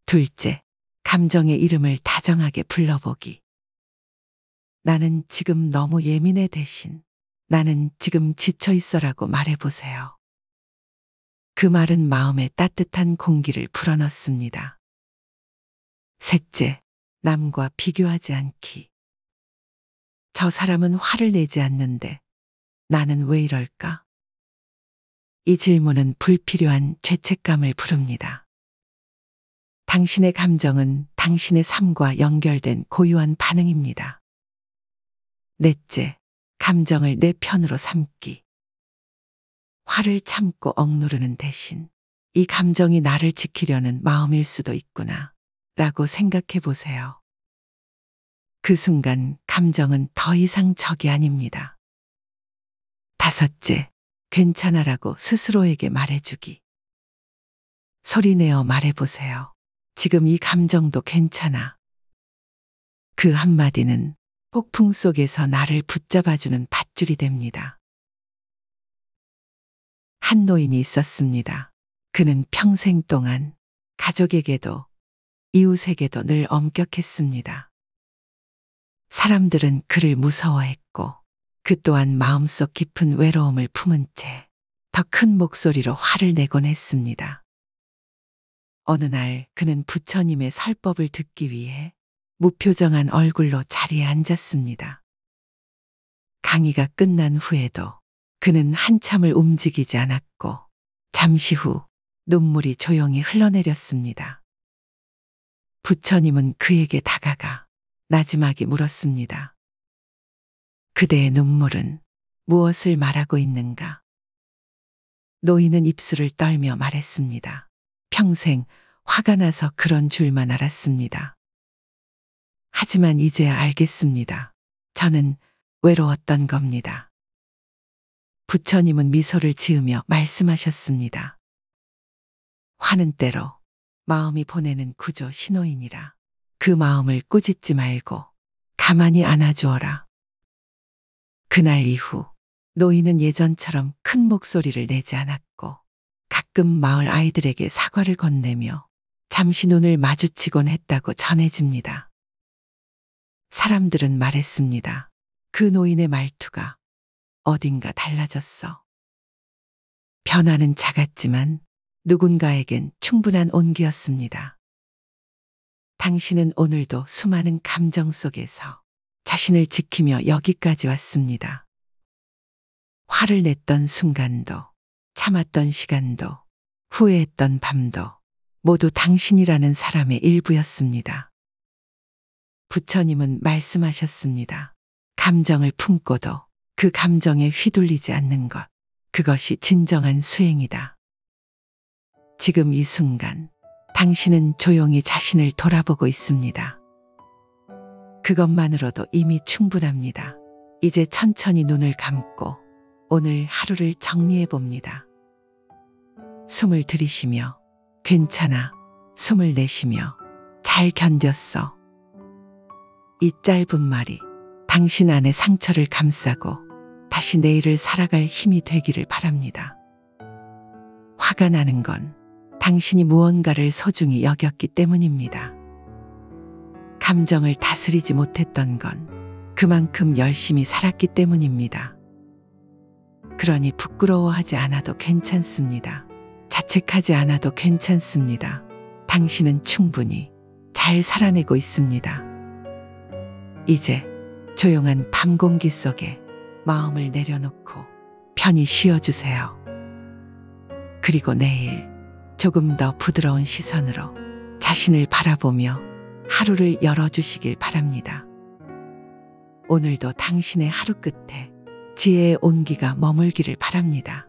둘째, 감정의 이름을 다정하게 불러보기. 나는 지금 너무 예민해 대신 나는 지금 지쳐 있어라고 말해보세요. 그 말은 마음에 따뜻한 공기를 불어넣습니다. 셋째, 남과 비교하지 않기. 저 사람은 화를 내지 않는데 나는 왜 이럴까? 이 질문은 불필요한 죄책감을 부릅니다. 당신의 감정은 당신의 삶과 연결된 고유한 반응입니다. 넷째, 감정을 내 편으로 삼기. 화를 참고 억누르는 대신 이 감정이 나를 지키려는 마음일 수도 있구나 라고 생각해 보세요. 그 순간 감정은 더 이상 적이 아닙니다. 다섯째, 괜찮아라고 스스로에게 말해주기. 소리내어 말해보세요. 지금 이 감정도 괜찮아. 그 한마디는 폭풍 속에서 나를 붙잡아주는 밧줄이 됩니다. 한 노인이 있었습니다. 그는 평생 동안 가족에게도 이웃에게도 늘 엄격했습니다. 사람들은 그를 무서워했고 그 또한 마음속 깊은 외로움을 품은 채 더 큰 목소리로 화를 내곤 했습니다. 어느 날 그는 부처님의 설법을 듣기 위해 무표정한 얼굴로 자리에 앉았습니다. 강의가 끝난 후에도 그는 한참을 움직이지 않았고 잠시 후 눈물이 조용히 흘러내렸습니다. 부처님은 그에게 다가가 나지막이 물었습니다. 그대의 눈물은 무엇을 말하고 있는가? 노인은 입술을 떨며 말했습니다. 평생 화가 나서 그런 줄만 알았습니다. 하지만 이제야 알겠습니다. 저는 외로웠던 겁니다. 부처님은 미소를 지으며 말씀하셨습니다. 화는 때로 마음이 보내는 구조 신호이니라. 그 마음을 꾸짖지 말고 가만히 안아주어라. 그날 이후 노인은 예전처럼 큰 목소리를 내지 않았고 가끔 마을 아이들에게 사과를 건네며 잠시 눈을 마주치곤 했다고 전해집니다. 사람들은 말했습니다. 그 노인의 말투가 어딘가 달라졌어. 변화는 작았지만 누군가에겐 충분한 온기였습니다. 당신은 오늘도 수많은 감정 속에서 자신을 지키며 여기까지 왔습니다. 화를 냈던 순간도, 참았던 시간도, 후회했던 밤도 모두 당신이라는 사람의 일부였습니다. 부처님은 말씀하셨습니다. 감정을 품고도 그 감정에 휘둘리지 않는 것, 그것이 진정한 수행이다. 지금 이 순간 당신은 조용히 자신을 돌아보고 있습니다. 그것만으로도 이미 충분합니다. 이제 천천히 눈을 감고 오늘 하루를 정리해 봅니다. 숨을 들이쉬며 괜찮아, 숨을 내쉬며 잘 견뎠어. 이 짧은 말이 당신 안의 상처를 감싸고 다시 내일을 살아갈 힘이 되기를 바랍니다. 화가 나는 건 당신이 무언가를 소중히 여겼기 때문입니다. 감정을 다스리지 못했던 건 그만큼 열심히 살았기 때문입니다. 그러니 부끄러워하지 않아도 괜찮습니다. 자책하지 않아도 괜찮습니다. 당신은 충분히 잘 살아내고 있습니다. 이제 조용한 밤 공기 속에 마음을 내려놓고 편히 쉬어주세요. 그리고 내일 조금 더 부드러운 시선으로 자신을 바라보며 하루를 열어주시길 바랍니다. 오늘도 당신의 하루 끝에 지혜의 온기가 머물기를 바랍니다.